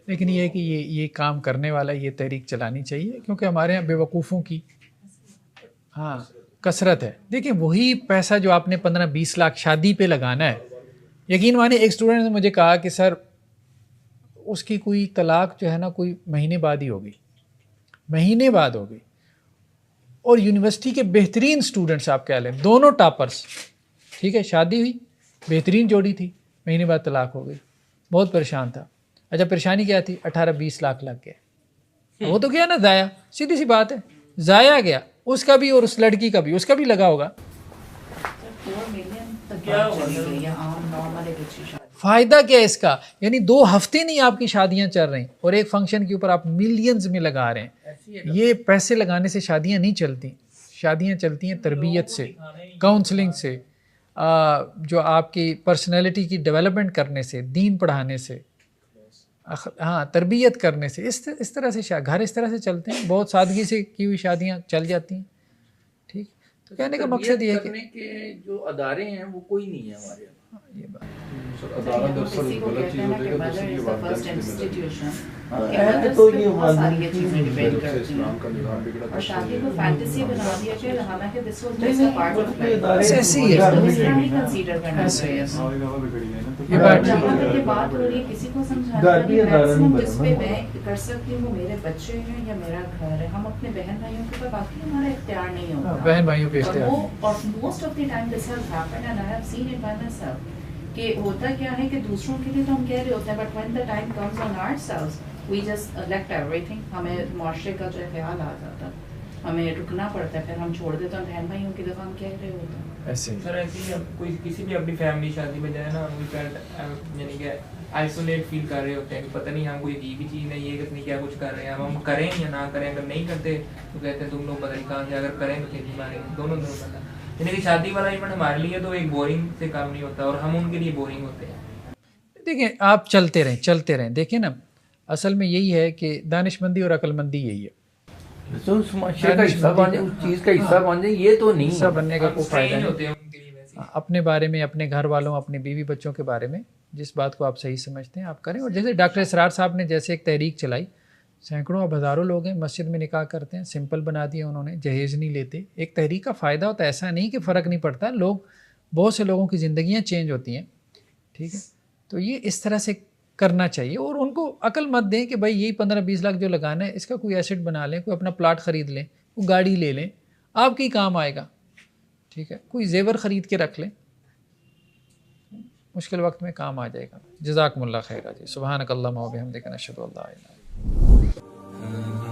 لیکن یہ ہے کہ یہ کام کرنے والا یہ تحریک چلانی چاہیے، کیونکہ ہمارے یہاں بے وقوفوں کی کثرت ہے. دیکھیں وہی پیسہ جو آپ نے 15-20 لاکھ شادی پہ لگانا ہے، یقین مانے ایک اسٹوڈنٹ نے مجھے کہا کہ سر اس کی کوئی طلاق جو ہے نا کوئی مہینے بعد ہی ہو گئی، اور یونیورسٹی کے بہترین اسٹوڈنٹس آپ کہہ لیں، دونوں ٹاپرس، ٹھیک ہے، شادی ہوئی، بہترین جوڑی تھی، مہینے بعد طلاق ہو گئی. بہت پریشان تھا. اچھا پریشانی کیا تھی؟ 18-20 لاکھ لگ گئے. وہ تو گیا نا ضائع، سیدھی سی بات ہے، ضائع گیا اس کا بھی اور اس لڑکی کا بھی، اس کا بھی لگا ہوگا. فائدہ کیا ہے اس کا؟ یعنی 2 ہفتے نہیں آپ کی شادیاں چل رہی اور ایک فنکشن کے اوپر آپ ملینز میں لگا رہے ہیں. یہ پیسے لگانے سے شادیاں نہیں چلتی. شادیاں چلتی ہیں تربیت سے، کاؤنسلنگ سے، جو آپ کی پرسنالٹی کی ڈیولپمنٹ کرنے سے، دین پڑھانے سے، ہاں تربیت کرنے سے، اس طرح سے گھر اس طرح سے چلتے ہیں، بہت سادگی سے کی ہوئی شادیاں چل جاتی ہیں. ٹھیک، تو کہنے کا مقصد یہ ہے کہ جو ادارے ہیں وہ کوئی نہیں ہے ہمارے یہاں. یہ بات کسی کو کہتے ہیں نا کہ mother is the first institution کہ ہے mother تو پہ یہ بہت ساری والدین چیزیں کی ڈیپینڈ کرتی ہیں اور شادی کو فینٹیسی بنا دیا کہ حالانکہ this was just a part of life. ایسے ہی ہے. نہیں کنسیڈر کرنا چاہیے. یہ بات جہاں تک یہ بات ہو رہی ہے کسی کو سمجھانا ہے کہ میکسیمم جس پہ میں کر سکتی ہوں وہ میرے بچے ہیں یا میرا گھر ہے. ہم اپنے بہن بھائیوں کے اوپر باقی ہمارا اختیار نہیں ہوتا. بہن بھائیوں پہ اختیار اور وہ اور most of the time this has happened and I have seen it by my self کہ ہوتا کیا ہے کہ دوسروں کے لیے تو ہم کہہ رہے ہوتے ہیں but when the time comes on our selves we just left everything. ہمیں معاشرے کا جو خیال آ جاتا ہمیں رکنا پڑتا ہے, پھر ہم چھوڑ دیتے ہیں بہن بھائیوں کی دفعہ ہم کہہ رہے ہوتے ہیں ایسے سر. ایسے ہی کوئی کسی بھی اپنی فیملی شادی میں جائے نا یعنی کہ آئسولیٹ فیل کر رہے ہوتے ہیں کہ پتہ نہیں ہم کوئی عجیب ہی چیز ہے یہ کتنی کیا کچھ کر رہے ہیں, ہم کریں یا نہ کریں. اگر نہیں کرتے تو کہتے ہیں تم لوگ پتہ نہیں کہاں سے, اگر کریں تو کھیتی ماریں, دونوں پتہ. یعنی کہ شادی والا ایونٹ ہمارے لیے تو ایک بورنگ سے کام نہیں ہوتا اور ہم ان کے لیے بورنگ ہوتے ہیں. دیکھیں آپ چلتے رہیں. دیکھیں نا اصل میں یہی ہے کہ دانش مندی اور عقل مندی یہی ہے. تو اس معاشرے کا حصہ بن جائے, اس چیز کا حصہ بن جائے, یہ تو نہیں حصہ بننے کا کوئی فائدہ نہیں. ہوتے ہیں ان کے لیے ویسے اپنے بارے میں, اپنے گھر والوں, اپنے بیوی بچوں کے بارے میں جس بات کو آپ صحیح سمجھتے ہیں آپ کریں. اور جیسے ڈاکٹر اسرار صاحب نے جیسے ایک تحریک چلائی, سینکڑوں اب ہزاروں لوگ ہیں مسجد میں نکاح کرتے ہیں, سمپل بنا دیا انہوں نے, جہیز نہیں لیتے. ایک تحریک کا فائدہ ہوتا ہے, ایسا نہیں کہ فرق نہیں پڑتا, لوگ بہت سے لوگوں کی زندگیاں چینج ہوتی ہیں. ٹھیک ہے, تو یہ اس طرح سے کرنا چاہیے. اور ان کو عقل مت دیں کہ بھائی یہی 15-20 لاکھ جو لگانا ہے اس کا کوئی ایسٹ بنا لیں, کوئی اپنا پلاٹ خرید لیں, کوئی گاڑی لے لیں, آپ کی کام آئے گا. ٹھیک ہے, کوئی زیور خرید کے رکھ لیں, مشکل وقت میں کام آ جائے گا. جزاکم اللہ خیر. جی سبحانک اللہم و بحمدک نشہد ان لا الہ الا انت.